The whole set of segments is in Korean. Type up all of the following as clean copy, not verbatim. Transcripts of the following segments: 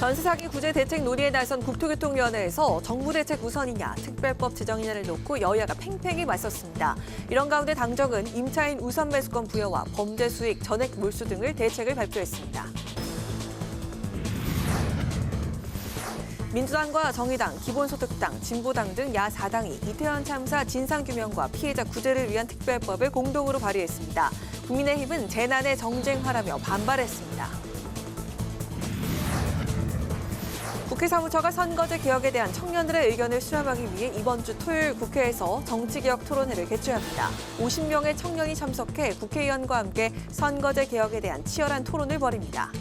전세 사기 구제 대책 논의에 나선 국토교통위원회에서 정부 대책 우선이냐, 특별법 제정이냐를 놓고 여야가 팽팽히 맞섰습니다. 이런 가운데 당정은 임차인 우선 매수권 부여와 범죄 수익, 전액 몰수 등을 대책을 발표했습니다. 민주당과 정의당, 기본소득당, 진보당 등 야4당이 이태원 참사 진상규명과 피해자 구제를 위한 특별법을 공동으로 발의했습니다. 국민의힘은 재난의 정쟁화라며 반발했습니다. 국회 사무처가 선거제 개혁에 대한 청년들의 의견을 수렴하기 위해 이번 주 토요일 국회에서 정치개혁 토론회를 개최합니다. 50명의 청년이 참석해 국회의원과 함께 선거제 개혁에 대한 치열한 토론을 벌입니다.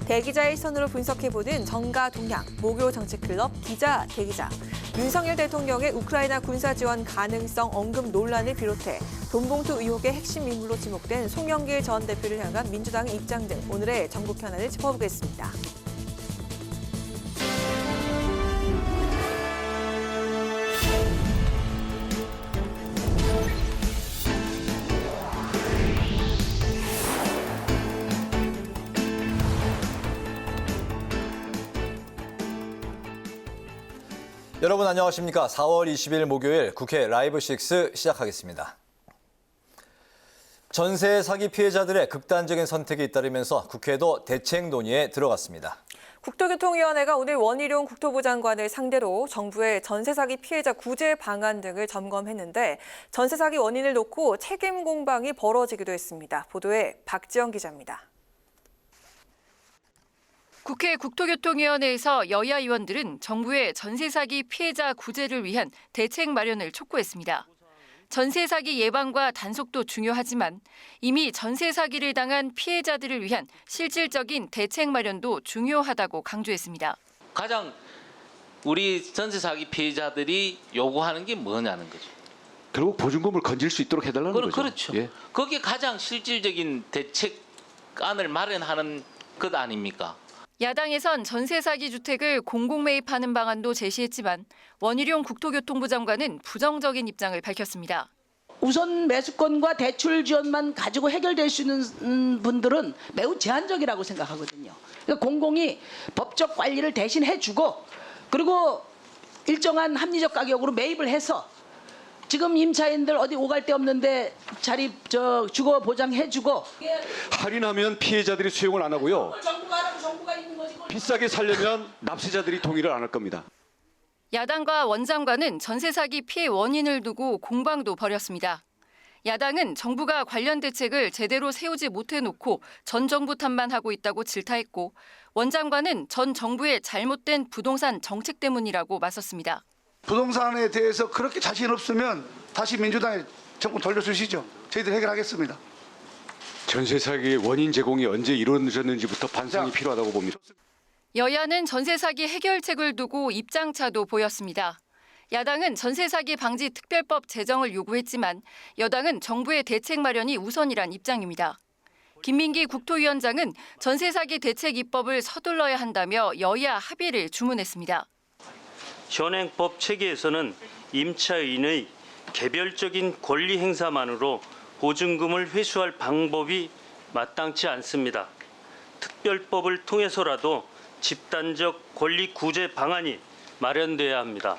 대기자의 시선으로 분석해보는 정가 동향, 모교 정치클럽 기자 대기자. 윤석열 대통령의 우크라이나 군사 지원 가능성 언급 논란을 비롯해 돈봉투 의혹의 핵심 인물로 지목된 송영길 전 대표를 향한 민주당의 입장 등 오늘의 전국 현안을 짚어보겠습니다. 여러분 안녕하십니까? 4월 20일 목요일 국회 라이브 6 시작하겠습니다. 전세 사기 피해자들의 극단적인 선택이 잇따르면서 국회도 대책 논의에 들어갔습니다. 국토교통위원회가 오늘 원희룡 국토부 장관을 상대로 정부의 전세 사기 피해자 구제 방안 등을 점검했는데 전세 사기 원인을 놓고 책임 공방이 벌어지기도 했습니다. 보도에 박지영 기자입니다. 국회 국토교통위원회에서 여야 의원들은 정부의 전세 사기 피해자 구제를 위한 대책 마련을 촉구했습니다. 전세 사기 예방과 단속도 중요하지만 이미 전세 사기를 당한 피해자들을 위한 실질적인 대책 마련도 중요하다고 강조했습니다. 가장 우리 전세 사기 피해자들이 요구하는 게 뭐냐는 거죠. 결국 보증금을 건질 수 있도록 해달라는 거죠. 그렇죠. 예. 그게 가장 실질적인 대책안을 마련하는 것 아닙니까? 야당에선 전세 사기 주택을 공공매입하는 방안도 제시했지만 원희룡 국토교통부 장관은 부정적인 입장을 밝혔습니다. 우선 매수권과 대출 지원만 가지고 해결될 수 있는 분들은 매우 제한적이라고 생각하거든요. 그러니까 공공이 법적 관리를 대신 해주고 그리고 일정한 합리적 가격으로 매입을 해서 지금 임차인들 어디 오갈 데 없는데 자리 주거 보장해주고 할인하면 피해자들이 수용을 안 하고요. 정부가 하라고 정부가 있는 거지. 비싸게 살려면 납세자들이 동의를 안 할 겁니다. 야당과 원 장관은 전세 사기 피해 원인을 두고 공방도 벌였습니다. 야당은 정부가 관련 대책을 제대로 세우지 못해놓고 전 정부 탓만 하고 있다고 질타했고 원 장관은 전 정부의 잘못된 부동산 정책 때문이라고 맞섰습니다. 부동산에 대해서 그렇게 자신 없으면 다시 민주당에 정권 돌려주시죠. 저희들 해결하겠습니다. 전세 사기의 원인 제공이 언제 이루어졌는지부터 반성이 필요하다고 봅니다. 여야는 전세 사기 해결책을 두고 입장차도 보였습니다. 야당은 전세 사기 방지 특별법 제정을 요구했지만 여당은 정부의 대책 마련이 우선이란 입장입니다. 김민기 국토위원장은 전세 사기 대책 입법을 서둘러야 한다며 여야 합의를 주문했습니다. 현행법 체계에서는 임차인의 개별적인 권리 행사만으로 보증금을 회수할 방법이 마땅치 않습니다. 특별법을 통해서라도 집단적 권리 구제 방안이 마련돼야 합니다.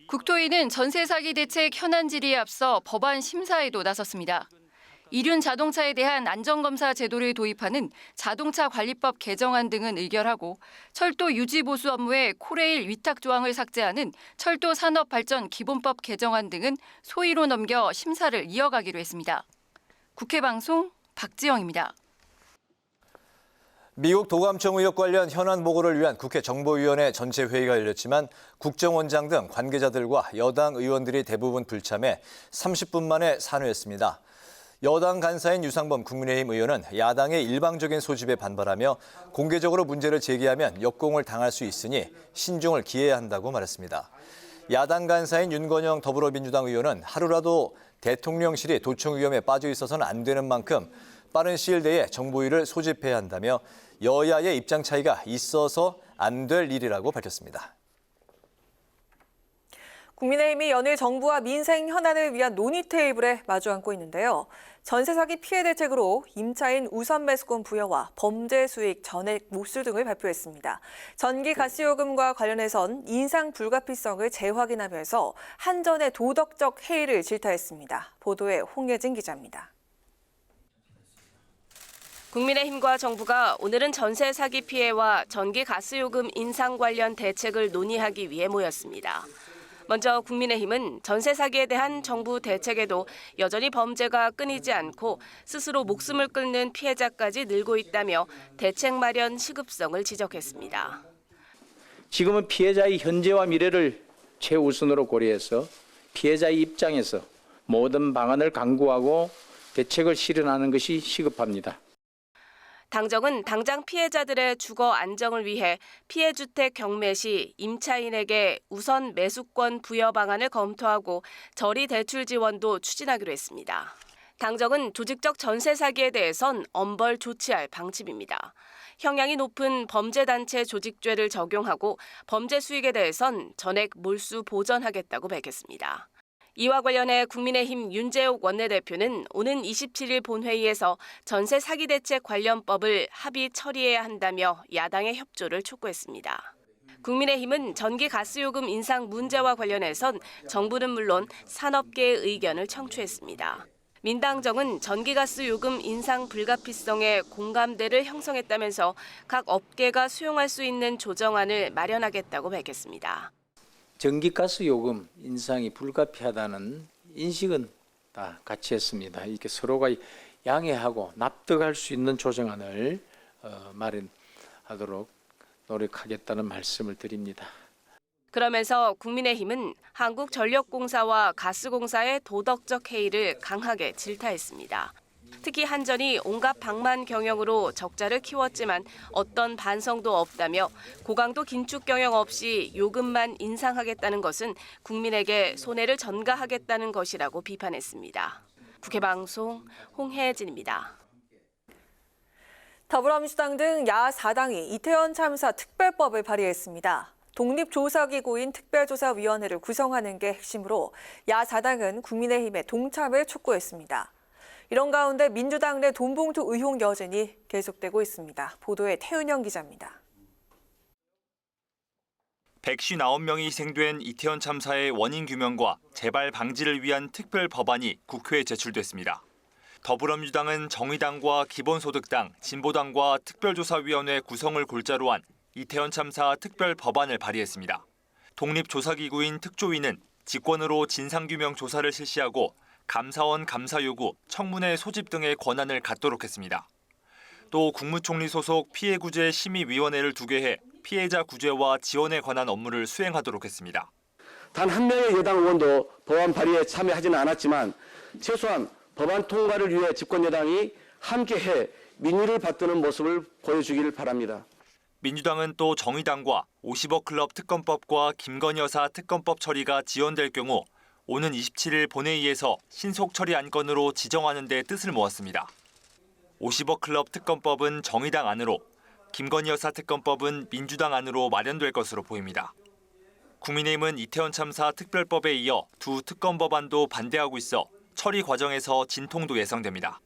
국토위는 전세 사기 대책 현안 질의에 앞서 법안 심사에도 나섰습니다. 이륜 자동차에 대한 안전검사 제도를 도입하는 자동차 관리법 개정안 등은 의결하고 철도 유지 보수 업무의 코레일 위탁 조항을 삭제하는 철도 산업 발전 기본법 개정안 등은 소위로 넘겨 심사를 이어가기로 했습니다. 국회 방송 박지영입니다. 미국 도감청 의혹 관련 현안 보고를 위한 국회 정보위원회 전체 회의가 열렸지만 국정원장 등 관계자들과 여당 의원들이 대부분 불참해 30분 만에 산회했습니다. 여당 간사인 유상범 국민의힘 의원은 야당의 일방적인 소집에 반발하며 공개적으로 문제를 제기하면 역공을 당할 수 있으니 신중을 기해야 한다고 말했습니다. 야당 간사인 윤건영 더불어민주당 의원은 하루라도 대통령실이 도청 위험에 빠져 있어서는 안 되는 만큼 빠른 시일 내에 정보위를 소집해야 한다며 여야의 입장 차이가 있어서 안 될 일이라고 밝혔습니다. 국민의힘이 연일 정부와 민생 현안을 위한 논의 테이블에 마주 앉고 있는데요. 전세 사기 피해 대책으로 임차인 우선 매수권 부여와 범죄 수익 전액 몰수 등을 발표했습니다. 전기 가스요금과 관련해선 인상 불가피성을 재확인하면서 한전의 도덕적 해이를 질타했습니다. 보도에 홍예진 기자입니다. 국민의힘과 정부가 오늘은 전세 사기 피해와 전기 가스요금 인상 관련 대책을 논의하기 위해 모였습니다. 먼저 국민의힘은 전세 사기에 대한 정부 대책에도 여전히 범죄가 끊이지 않고 스스로 목숨을 끊는 피해자까지 늘고 있다며 대책 마련 시급성을 지적했습니다. 지금은 피해자의 현재와 미래를 최우선으로 고려해서 피해자의 입장에서 모든 방안을 강구하고 대책을 실현하는 것이 시급합니다. 당정은 당장 피해자들의 주거 안정을 위해 피해주택 경매 시 임차인에게 우선 매수권 부여 방안을 검토하고 저리 대출 지원도 추진하기로 했습니다. 당정은 조직적 전세 사기에 대해선 엄벌 조치할 방침입니다. 형량이 높은 범죄단체 조직죄를 적용하고 범죄 수익에 대해선 전액 몰수 보전하겠다고 밝혔습니다. 이와 관련해 국민의힘 윤재옥 원내대표는 오는 27일 본회의에서 전세 사기 대책 관련법을 합의 처리해야 한다며 야당의 협조를 촉구했습니다. 국민의힘은 전기 가스요금 인상 문제와 관련해선 정부는 물론 산업계의 의견을 청취했습니다. 민당정은 전기가스요금 인상 불가피성에 공감대를 형성했다면서 각 업계가 수용할 수 있는 조정안을 마련하겠다고 밝혔습니다. 전기가스 요금 인상이 불가피하다는 인식은 다 같이 했습니다. 이렇게 서로가 양해하고 납득할 수 있는 조정안을 마련하도록 노력하겠다는 말씀을 드립니다. 그러면서 국민의힘은 한국전력공사와 가스공사의 도덕적 해이를 강하게 질타했습니다. 특히 한전이 온갖 방만 경영으로 적자를 키웠지만 어떤 반성도 없다며 고강도 긴축 경영 없이 요금만 인상하겠다는 것은 국민에게 손해를 전가하겠다는 것이라고 비판했습니다. 국회방송 홍혜진입니다. 더불어민주당 등 야4당이 이태원 참사 특별법을 발의했습니다. 독립조사기구인 특별조사위원회를 구성하는 게 핵심으로 야4당은 국민의힘의 동참을 촉구했습니다. 이런 가운데 민주당 내 돈봉투 의혹 여진이 계속되고 있습니다. 보도에 태은영 기자입니다. 159명이 희생된 이태원 참사의 원인 규명과 재발 방지를 위한 특별 법안이 국회에 제출됐습니다. 더불어민주당은 정의당과 기본소득당, 진보당과 특별조사위원회 구성을 골자로 한 이태원 참사 특별 법안을 발의했습니다. 독립조사기구인 특조위는 직권으로 진상규명 조사를 실시하고 감사원 감사 요구, 청문회 소집 등의 권한을 갖도록 했습니다. 또 국무총리 소속 피해구제심의위원회를 2개 해 피해자 구제와 지원에 관한 업무를 수행하도록 했습니다. 단 한 명의 여당 의원도 법안 발의에 참여하지는 않았지만 최소한 법안 통과를 위해 집권 여당이 함께해 민의를 받드는 모습을 보여주길 바랍니다. 민주당은 또 정의당과 50억 클럽 특검법과 김건희 여사 특검법 처리가 지연될 경우 오는 27일 본회의에서 신속 처리 안건으로 지정하는 데 뜻을 모았습니다. 50억 클럽 특검법은 정의당 안으로, 김건희 여사 특검법은 민주당 안으로 마련될 것으로 보입니다. 국민의힘은 이태원 참사 특별법에 이어 두 특검 법안도 반대하고 있어 처리 과정에서 진통도 예상됩니다.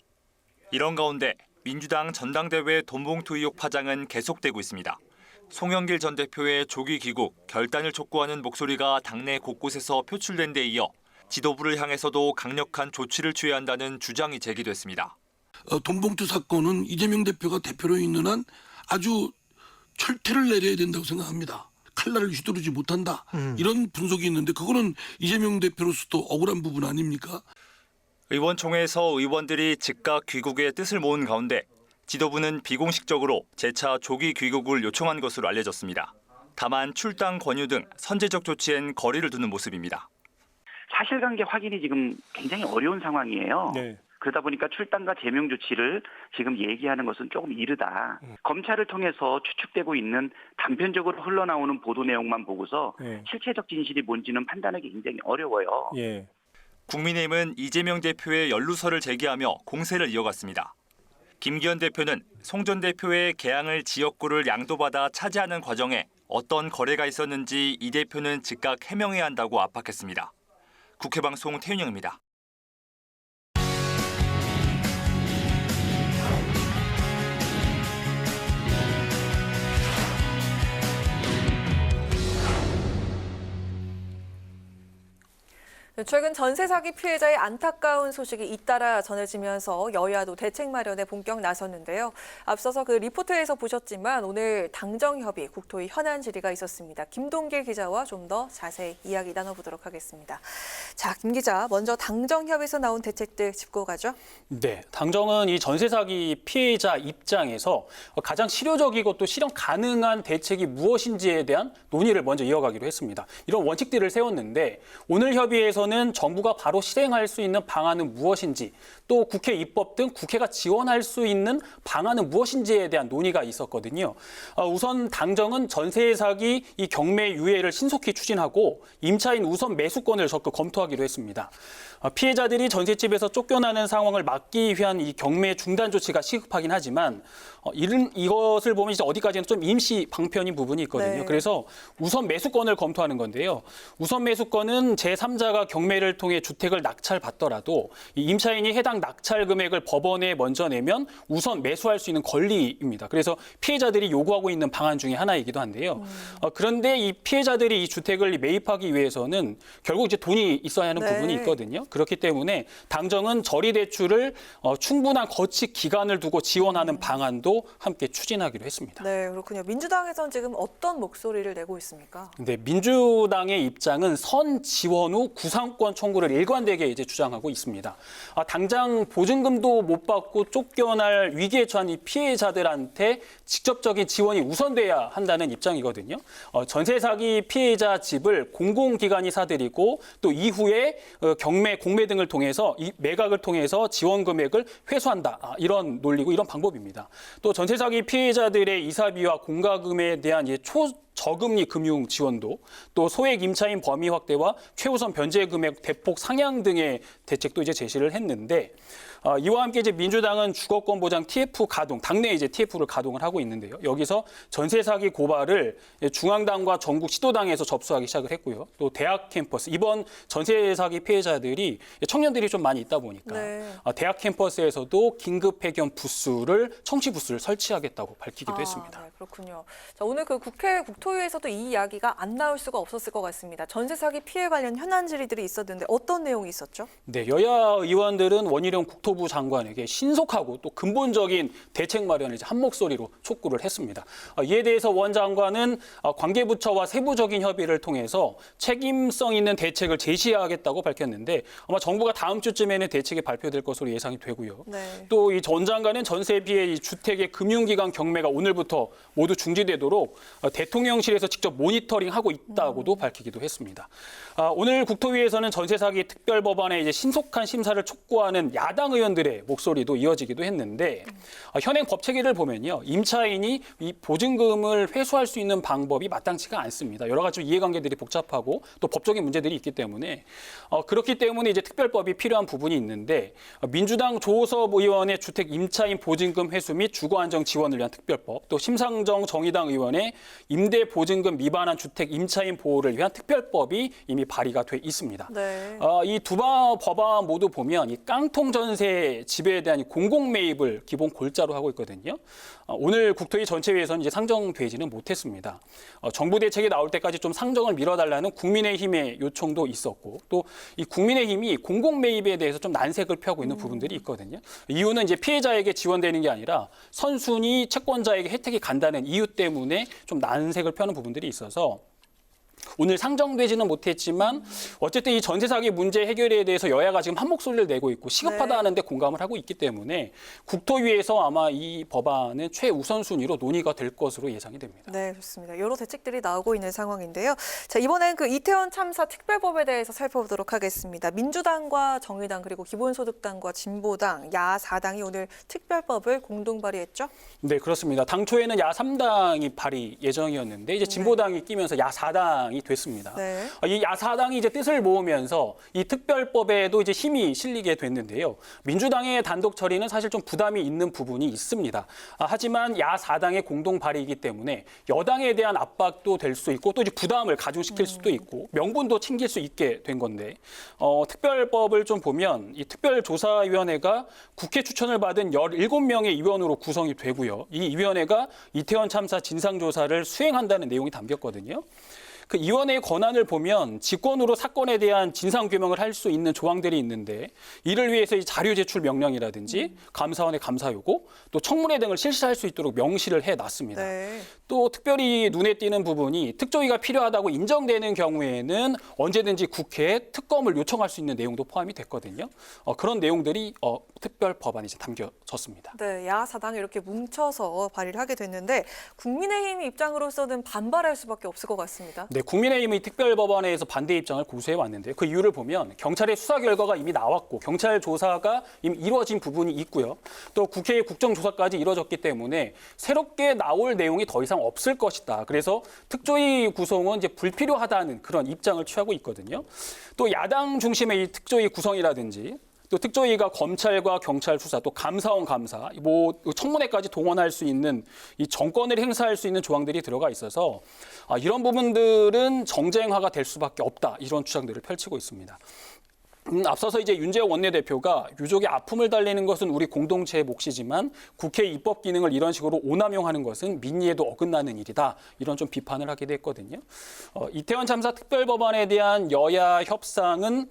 이런 가운데 민주당 전당대회 돈봉투 의혹 파장은 계속되고 있습니다. 송영길 전 대표의 조기 귀국, 결단을 촉구하는 목소리가 당내 곳곳에서 표출된 데 이어 지도부를 향해서도 강력한 조치를 취해야 한다는 주장이 제기됐습니다. 돈봉투 사건은 이재명 대표가 대표로 있는 한 아주 철퇴를 내려야 된다고 생각합니다. 칼날을 휘두르지 못한다. 이런 분석이 있는데 그거는 이재명 대표로서도 억울한 부분 아닙니까? 의원총회에서 의원들이 즉각 귀국의 뜻을 모은 가운데 지도부는 비공식적으로 재차 조기 귀국을 요청한 것으로 알려졌습니다. 다만 출당 권유 등 선제적 조치엔 거리를 두는 모습입니다. 사실관계 확인이 지금 굉장히 어려운 상황이에요. 네. 그러다 보니까 출당과 제명 조치를 지금 얘기하는 것은 조금 이르다. 검찰을 통해서 추측되고 있는 단편적으로 흘러나오는 보도 내용만 보고서 실체적 진실이 뭔지는 판단하기 굉장히 어려워요. 국민의힘은 이재명 대표의 연루설을 제기하며 공세를 이어갔습니다. 김기현 대표는 송 전 대표의 개항을 지역구를 양도받아 차지하는 과정에 어떤 거래가 있었는지 이 대표는 즉각 해명해야 한다고 압박했습니다. 국회방송 태윤영입니다. 최근 전세 사기 피해자의 안타까운 소식이 잇따라 전해지면서 여야도 대책 마련에 본격 나섰는데요. 앞서서 그 리포트에서 보셨지만 오늘 당정협의, 국토위 현안 질의가 있었습니다. 김동길 기자와 좀 더 자세히 이야기 나눠보도록 하겠습니다. 자, 김 기자, 먼저 당정협에서 나온 대책들 짚고 가죠. 네, 당정은 이 전세 사기 피해자 입장에서 가장 실효적이고 또 실현 가능한 대책이 무엇인지에 대한 논의를 먼저 이어가기로 했습니다. 이런 원칙들을 세웠는데 오늘 협의에서는 정부가 바로 실행할 수 있는 방안은 무엇인지, 또 국회 입법 등 국회가 지원할 수 있는 방안은 무엇인지에 대한 논의가 있었거든요. 우선 당정은 전세 사기 이 경매 유예를 신속히 추진하고 임차인 우선 매수권을 적극 검토하기로 했습니다. 피해자들이 전셋집에서 쫓겨나는 상황을 막기 위한 이 경매 중단 조치가 시급하긴 하지만 이것을 보면 이제 어디까지는 좀 임시 방편인 부분이 있거든요. 네. 그래서 우선 매수권을 검토하는 건데요. 우선 매수권은 제3자가 경매를 통해 주택을 낙찰받더라도 이 임차인이 해당 낙찰 금액을 법원에 먼저 내면 우선 매수할 수 있는 권리입니다. 그래서 피해자들이 요구하고 있는 방안 중에 하나이기도 한데요. 그런데 이 피해자들이 이 주택을 매입하기 위해서는 결국 이제 돈이 있어야 하는 네. 부분이 있거든요. 그렇기 때문에 당정은 저리 대출을 충분한 거치 기간을 두고 지원하는 방안도 함께 추진하기로 했습니다. 네, 그렇군요. 민주당에서는 지금 어떤 목소리를 내고 있습니까? 네, 민주당의 입장은 선 지원 후 구상권 청구를 일관되게 이제 주장하고 있습니다. 당장 보증금도 못 받고 쫓겨날 위기에 처한 이 피해자들한테 직접적인 지원이 우선돼야 한다는 입장이거든요. 전세 사기 피해자 집을 공공기관이 사들이고 또 이후에 경매, 공매 등을 통해서 이 매각을 통해서 지원 금액을 회수한다. 이런 논리고 이런 방법입니다. 또 전세 사기 피해자들의 이사비와 공과금에 대한 저금리 금융 지원도, 또 소액 임차인 범위 확대와 최우선 변제 금액 대폭 상향 등의 대책도 이제 제시를 했는데, 이와 함께 이제 민주당은 주거권 보장 TF 가동, 당내 이제 TF를 가동을 하고 있는데요. 여기서 전세 사기 고발을 중앙당과 전국 시도당에서 접수하기 시작을 했고요. 또 대학 캠퍼스, 이번 전세 사기 피해자들이 청년들이 좀 많이 있다 보니까 네. 대학 캠퍼스에서도 긴급 해결 부스를 청취 부스를 설치하겠다고 밝히기도 했습니다. 네, 그렇군요. 자, 오늘 그 국회 국토위에서도 이 이야기가 안 나올 수가 없었을 것 같습니다. 전세 사기 피해 관련 현안 질의들이 있었는데 어떤 내용이 있었죠? 네, 여야 의원들은 원희룡 국토부 장관에게 신속하고 또 근본적인 대책 마련을 이제 한 목소리로 촉구를 했습니다. 이에 대해서 원 장관은 관계부처와 세부적인 협의를 통해서 책임성 있는 대책을 제시하겠다고 밝혔는데 아마 정부가 다음 주쯤에는 대책이 발표될 것으로 예상이 되고요. 네. 또 이 전 장관은 전세 피해 주택의 금융기관 경매가 오늘부터 모두 중지되도록 대통령실에서 직접 모니터링하고 있다고도 밝히기도 했습니다. 오늘 국토위에서는 전세 사기 특별 법안의 이제 신속한 심사를 촉구하는 야당 의원들의 목소리도 이어지기도 했는데 현행 법 체계를 보면요, 임차인이 이 보증금을 회수할 수 있는 방법이 마땅치가 않습니다. 여러 가지 이해관계들이 복잡하고 또 법적인 문제들이 있기 때문에 그렇기 때문에 이제 특별법이 필요한 부분이 있는데 민주당 조호섭 의원의 주택 임차인 보증금 회수 및 주거 안정 지원을 위한 특별법, 또 심상정 정의당 의원의 임대 보증금 미반환 주택 임차인 보호를 위한 특별법이 이미 발의가 돼 있습니다. 네. 이 두 법안 모두 보면 이 깡통 전세 집에 대한 공공 매입을 기본 골자로 하고 있거든요. 오늘 국토위 전체회에서는 이제 상정되지는 못했습니다. 정부 대책이 나올 때까지 좀 상정을 미뤄달라는 국민의힘의 요청도 있었고, 또 이 국민의힘이 공공 매입에 대해서 좀 난색을 펴고 있는 부분들이 있거든요. 이유는 이제 피해자에게 지원되는 게 아니라 선순위 채권자에게 혜택이 간다는 이유 때문에 좀 난색을 펴는 부분들이 있어서 오늘 상정되지는 못했지만 어쨌든 이 전세 사기 문제 해결에 대해서 여야가 지금 한 목소리를 내고 있고 시급하다 하는데 공감을 하고 있기 때문에 국토위에서 아마 이 법안은 최우선순위로 논의가 될 것으로 예상이 됩니다. 네, 좋습니다. 여러 대책들이 나오고 있는 상황인데요. 자, 이번엔 그 이태원 참사 특별법에 대해서 살펴보도록 하겠습니다. 민주당과 정의당 그리고 기본소득당과 진보당, 야4당이 오늘 특별법을 공동 발의했죠? 네, 그렇습니다. 당초에는 야3당이 발의 예정이었는데 이제 진보당이 끼면서 야4당 주장이 됐습니다. 네. 이 야사당이 이제 뜻을 모으면서 이 특별법에도 이제 힘이 실리게 됐는데요. 민주당의 단독 처리는 사실 좀 부담이 있는 부분이 있습니다. 하지만 야사당의 공동 발의이기 때문에 여당에 대한 압박도 될 수 있고 또 이제 부담을 가중시킬 수도 있고 명분도 챙길 수 있게 된 건데 특별법을 좀 보면 이 특별조사위원회가 국회 추천을 받은 17명의 의원으로 구성이 되고요. 이 위원회가 이태원 참사 진상조사를 수행한다는 내용이 담겼거든요. 그 위원회의 권한을 보면 직권으로 사건에 대한 진상규명을 할 수 있는 조항들이 있는데 이를 위해서 이 자료 제출 명령이라든지 감사원의 감사 요구, 또 청문회 등을 실시할 수 있도록 명시를 해놨습니다. 네. 또 특별히 눈에 띄는 부분이 특조위가 필요하다고 인정되는 경우에는 언제든지 국회에 특검을 요청할 수 있는 내용도 포함이 됐거든요. 그런 내용들이 특별 법안에 이제 담겨졌습니다. 네, 야사당이 이렇게 뭉쳐서 발의를 하게 됐는데 국민의힘 입장으로서는 반발할 수밖에 없을 것 같습니다. 네, 국민의힘이 특별법안에서 반대 입장을 고수해 왔는데 그 이유를 보면 경찰의 수사 결과가 이미 나왔고 경찰 조사가 이미 이루어진 부분이 있고요. 또 국회의 국정조사까지 이루어졌기 때문에 새롭게 나올 내용이 더 이상 없을 것이다. 그래서 특조위 구성은 이제 불필요하다는 그런 입장을 취하고 있거든요. 또 야당 중심의 이 특조위 구성이라든지 또 특조위가 검찰과 경찰 수사, 또 감사원 감사, 청문회까지 동원할 수 있는 이 정권을 행사할 수 있는 조항들이 들어가 있어서 이런 부분들은 정쟁화가 될 수밖에 없다. 이런 주장들을 펼치고 있습니다. 앞서서 이제 윤재호 원내대표가 유족의 아픔을 달래는 것은 우리 공동체의 몫이지만 국회 입법 기능을 이런 식으로 오남용하는 것은 민의에도 어긋나는 일이다. 이런 좀 비판을 하기도 했거든요. 이태원 참사 특별법안에 대한 여야 협상은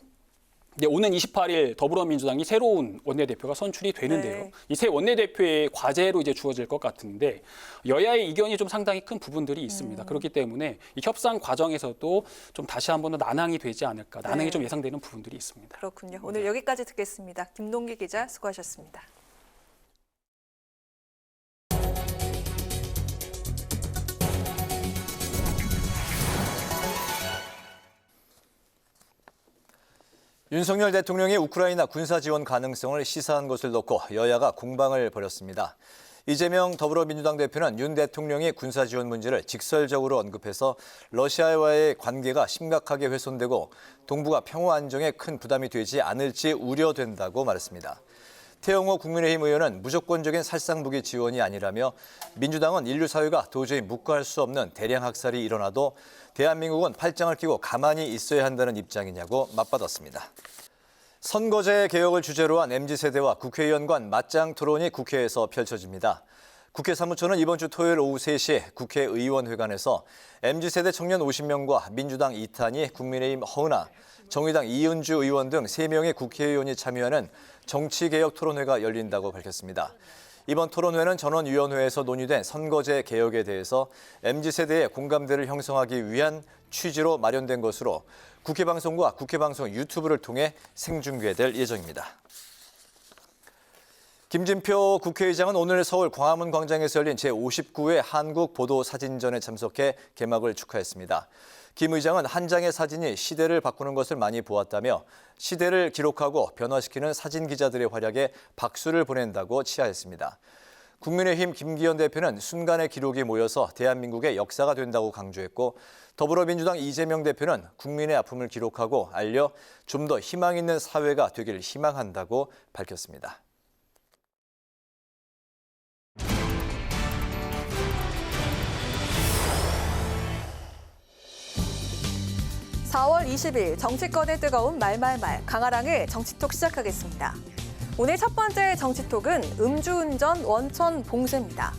오는 28일 더불어민주당이 새로운 원내대표가 선출이 되는데요. 네. 이 새 원내대표의 과제로 이제 주어질 것 같은데 여야의 이견이 좀 상당히 큰 부분들이 있습니다. 그렇기 때문에 이 협상 과정에서도 좀 다시 한번 더 난항이 되지 않을까, 난항이 네. 좀 예상되는 부분들이 있습니다. 그렇군요. 오늘 여기까지 듣겠습니다. 김동기 기자 수고하셨습니다. 윤석열 대통령이 우크라이나 군사 지원 가능성을 시사한 것을 놓고 여야가 공방을 벌였습니다. 이재명 더불어민주당 대표는 윤 대통령이 군사 지원 문제를 직설적으로 언급해서 러시아와의 관계가 심각하게 훼손되고 동북아 평화 안정에 큰 부담이 되지 않을지 우려된다고 말했습니다. 태영호 국민의힘 의원은 무조건적인 살상무기 지원이 아니라며 민주당은 인류 사회가 도저히 묵과할 수 없는 대량 학살이 일어나도 대한민국은 팔짱을 끼고 가만히 있어야 한다는 입장이냐고 맞받았습니다. 선거제 개혁을 주제로 한 MZ세대와 국회의원 간 맞짱 토론이 국회에서 펼쳐집니다. 국회 사무처는 이번 주 토요일 오후 3시에 국회의원회관에서 MZ세대 청년 50명과 민주당 이탄희, 국민의힘 허은하, 정의당 이은주 의원 등 3명의 국회의원이 참여하는 정치개혁 토론회가 열린다고 밝혔습니다. 이번 토론회는 전원위원회에서 논의된 선거제 개혁에 대해서 MZ세대의 공감대를 형성하기 위한 취지로 마련된 것으로 국회방송과 국회방송 유튜브를 통해 생중계될 예정입니다. 김진표 국회의장은 오늘 서울 광화문 광장에서 열린 제59회 한국보도사진전에 참석해 개막을 축하했습니다. 김 의장은 한 장의 사진이 시대를 바꾸는 것을 많이 보았다며 시대를 기록하고 변화시키는 사진 기자들의 활약에 박수를 보낸다고 치하했습니다. 국민의힘 김기현 대표는 순간의 기록이 모여서 대한민국의 역사가 된다고 강조했고 더불어민주당 이재명 대표는 국민의 아픔을 기록하고 알려 좀 더 희망 있는 사회가 되길 희망한다고 밝혔습니다. 4월 20일 정치권의 뜨거운 말말말 강아랑의 정치톡 시작하겠습니다. 오늘 첫 번째 정치톡은 음주운전 원천 봉쇄입니다.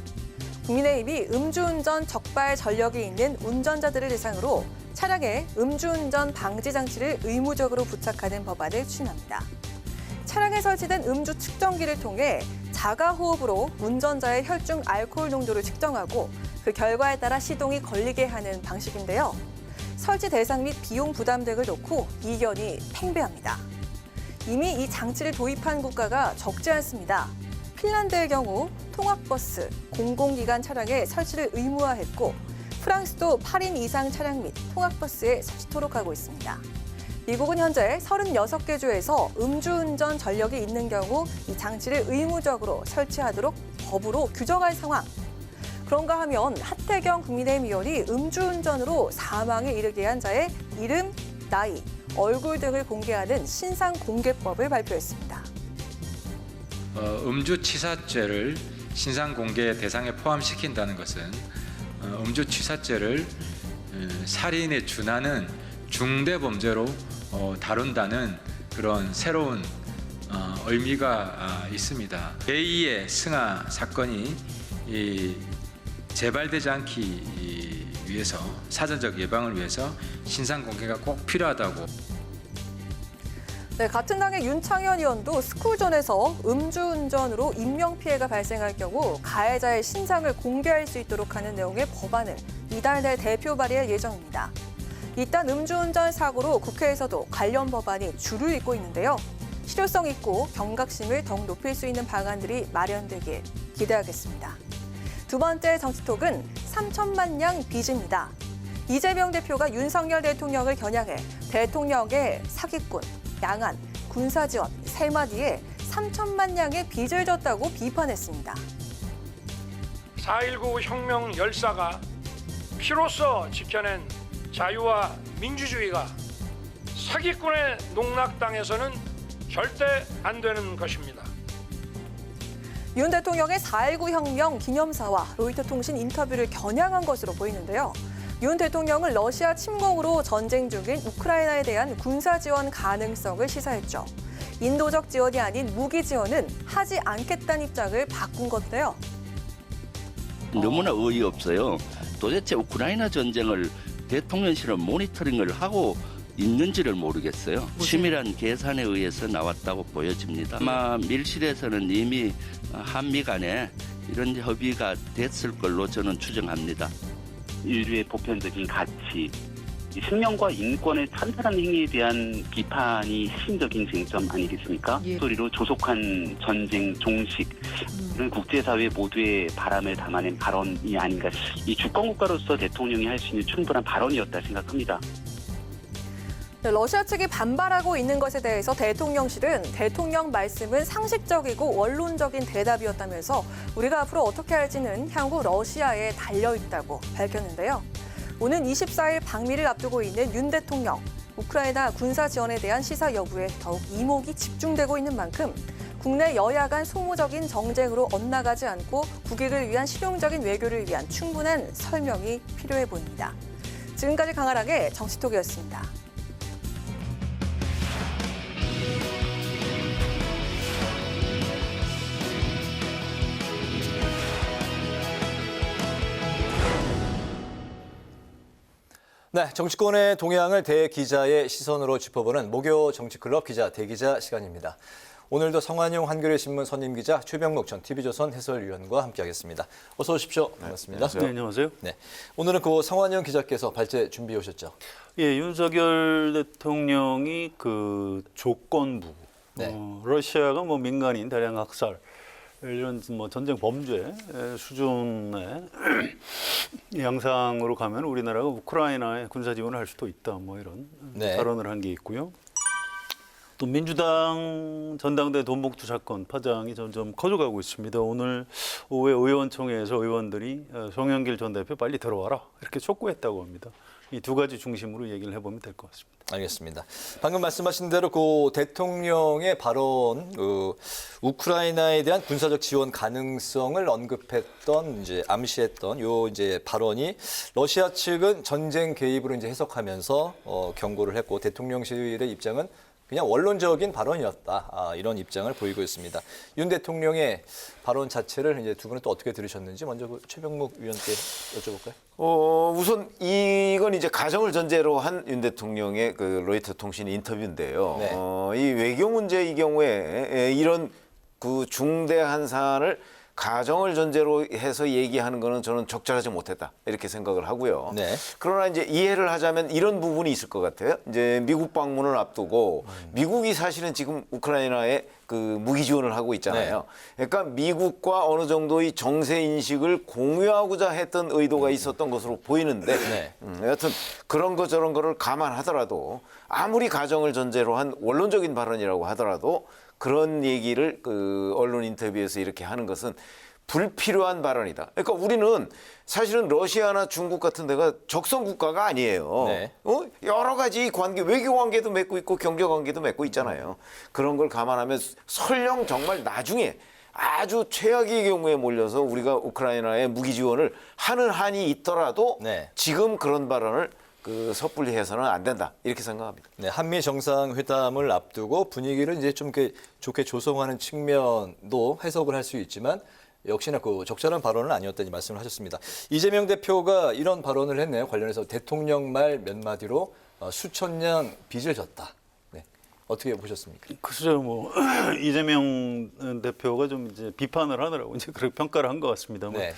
국민의힘이 음주운전 적발 전력이 있는 운전자들을 대상으로 차량에 음주운전 방지 장치를 의무적으로 부착하는 법안을 추진합니다. 차량에 설치된 음주 측정기를 통해 자가호흡으로 운전자의 혈중 알코올 농도를 측정하고 그 결과에 따라 시동이 걸리게 하는 방식인데요. 설치 대상 및 비용 부담 등을 놓고 이견이 팽배합니다. 이미 이 장치를 도입한 국가가 적지 않습니다. 핀란드의 경우 통학버스, 공공기관 차량에 설치를 의무화했고 프랑스도 8인 이상 차량 및 통학버스에 설치토록 하고 있습니다. 미국은 현재 36개 주에서 음주운전 전력이 있는 경우 이 장치를 의무적으로 설치하도록 법으로 규정할 상황. 그런가 하면 하태경 국민의힘 의원이 음주운전으로 사망에 이르게 한 자의 이름, 나이, 얼굴 등을 공개하는 신상공개법을 발표했습니다. 음주치사죄를 신상공개 대상에 포함시킨다는 것은 음주치사죄를 살인에 준하는 중대범죄로 다룬다는 그런 새로운 의미가 있습니다. 제2의 승하 사건이 재발되지 않기 위해서 사전적 예방을 위해서 신상공개가 꼭 필요하다고. 네, 같은 당의 윤창현 의원도 스쿨존에서 음주운전으로 인명피해가 발생할 경우 가해자의 신상을 공개할 수 있도록 하는 내용의 법안을 이달 내 대표 발의할 예정입니다. 이딴 음주운전 사고로 국회에서도 관련 법안이 줄을 잇고 있는데요. 실효성 있고 경각심을 더욱 높일 수 있는 방안들이 마련되길 기대하겠습니다. 두 번째 정치톡은 3천만 양 빚입니다. 이재명 대표가 윤석열 대통령을 겨냥해 대통령의 사기꾼, 양안, 군사지원 세 마디에 3천만 양의 빚을 졌다고 비판했습니다. 4.19 혁명 열사가 피로써 지켜낸 자유와 민주주의가 사기꾼의 농락당해서는 절대 안 되는 것입니다. 윤 대통령의 4.19 혁명 기념사와 로이터 통신 인터뷰를 겨냥한 것으로 보이는데요. 윤 대통령은 러시아 침공으로 전쟁 중인 우크라이나에 대한 군사 지원 가능성을 시사했죠. 인도적 지원이 아닌 무기 지원은 하지 않겠다는 입장을 바꾼 건데요. 너무나 어이없어요. 도대체 우크라이나 전쟁을 대통령실은 모니터링을 하고 있는지를 모르겠어요. 치밀한 계산에 의해서 나왔다고 보여집니다. 아마 밀실에서는 이미 한미 간에 이런 협의가 됐을 걸로 저는 추정합니다. 인류의 보편적인 가치, 생명과 인권에 찬탈한 행위에 대한 비판이 핵심적인 쟁점 아니겠습니까? 소리로 조속한 전쟁 종식을 국제사회 모두의 바람을 담아낸 발언이 아닌가. 이 주권국가로서 대통령이 할 수 있는 충분한 발언이었다 생각합니다. 네, 러시아 측이 반발하고 있는 것에 대해서 대통령실은 대통령 말씀은 상식적이고 원론적인 대답이었다면서 우리가 앞으로 어떻게 할지는 향후 러시아에 달려있다고 밝혔는데요. 오는 24일 방미를 앞두고 있는 윤 대통령, 우크라이나 군사 지원에 대한 시사 여부에 더욱 이목이 집중되고 있는 만큼 국내 여야 간 소모적인 정쟁으로 엇나가지 않고 국익을 위한 실용적인 외교를 위한 충분한 설명이 필요해 보입니다. 지금까지 강하락의 정치톡이었습니다. 네, 정치권의 동향을 대기자의 시선으로 짚어보는 목요 정치클럽 기자 대기자 시간입니다. 오늘도 성완용 한겨레 신문 선임 기자 최병목 전 TV조선 해설위원과 함께하겠습니다. 어서 오십시오. 반갑습니다. 네, 안녕하세요. 네, 오늘은 그 성완용 기자께서 발제 준비해 오셨죠? 예, 윤석열 대통령이 그 조건부, 러시아가 뭐 민간인 대량 학살 이런 뭐 전쟁 범죄 수준의 양상으로 가면 우리나라가 우크라이나에 군사 지원을 할 수도 있다, 뭐 이런 발언을 한 게 있고요. 또 민주당 전당대 돈봉투 사건 파장이 점점 커져가고 있습니다. 오늘 오후에 의원총회에서 의원들이 송영길 전 대표 빨리 들어와라 이렇게 촉구했다고 합니다. 이 두 가지 중심으로 얘기를 해보면 될 것 같습니다. 알겠습니다. 방금 말씀하신 대로 그 대통령의 발언, 우크라이나에 대한 군사적 지원 가능성을 언급했던 이제 암시했던 요 이제 발언이 러시아 측은 전쟁 개입으로 이제 해석하면서 경고를 했고 대통령실의 입장은 그냥 원론적인 발언이었다. 이런 입장을 보이고 있습니다. 윤 대통령의 발언 자체를 이제 두 분은 또 어떻게 들으셨는지 먼저 그 최병목 위원께 여쭤볼까요? 우선 이건 이제 가정을 전제로 한 윤 대통령의 그 로이터 통신 인터뷰인데요. 네. 이 외교 문제의 경우에 이런 그 중대한 사안을 가정을 전제로 해서 얘기하는 거는 저는 적절하지 못했다 이렇게 생각을 하고요. 네. 그러나 이제 이해를 하자면 이런 부분이 있을 것 같아요. 이제 미국 방문을 앞두고 미국이 사실은 지금 우크라이나에 그 무기 지원을 하고 있잖아요. 그러니까 미국과 어느 정도의 정세 인식을 공유하고자 했던 의도가 있었던 것으로 보이는데 여하튼 그런 거 저런 거를 감안하더라도 아무리 가정을 전제로 한 원론적인 발언이라고 하더라도 그런 얘기를 그 언론 인터뷰에서 이렇게 하는 것은 불필요한 발언이다. 그러니까 우리는 사실은 러시아나 중국 같은 데가 적성 국가가 아니에요. 네. 여러 가지 관계, 외교 관계도 맺고 있고 경제 관계도 맺고 있잖아요. 그런 걸 감안하면 설령 정말 나중에 아주 최악의 경우에 몰려서 우리가 우크라이나에 무기 지원을 하는 한이 있더라도 네. 지금 그런 발언을 섣불리 해서는 안 된다 이렇게 생각합니다. 네, 한미 정상회담을 앞두고 분위기를 이제 좀 이렇게 좋게 조성하는 측면도 해석을 할 수 있지만 역시나 그 적절한 발언은 아니었다는 말씀을 하셨습니다. 이재명 대표가 이런 발언을 했네요. 관련해서 대통령 말 몇 마디로 수천 냥 빚을 졌다. 네, 어떻게 보셨습니까? 글쎄요, 뭐 이재명 대표가 좀 이제 비판을 하느라고 이제 그렇게 평가를 한 것 같습니다만, 네.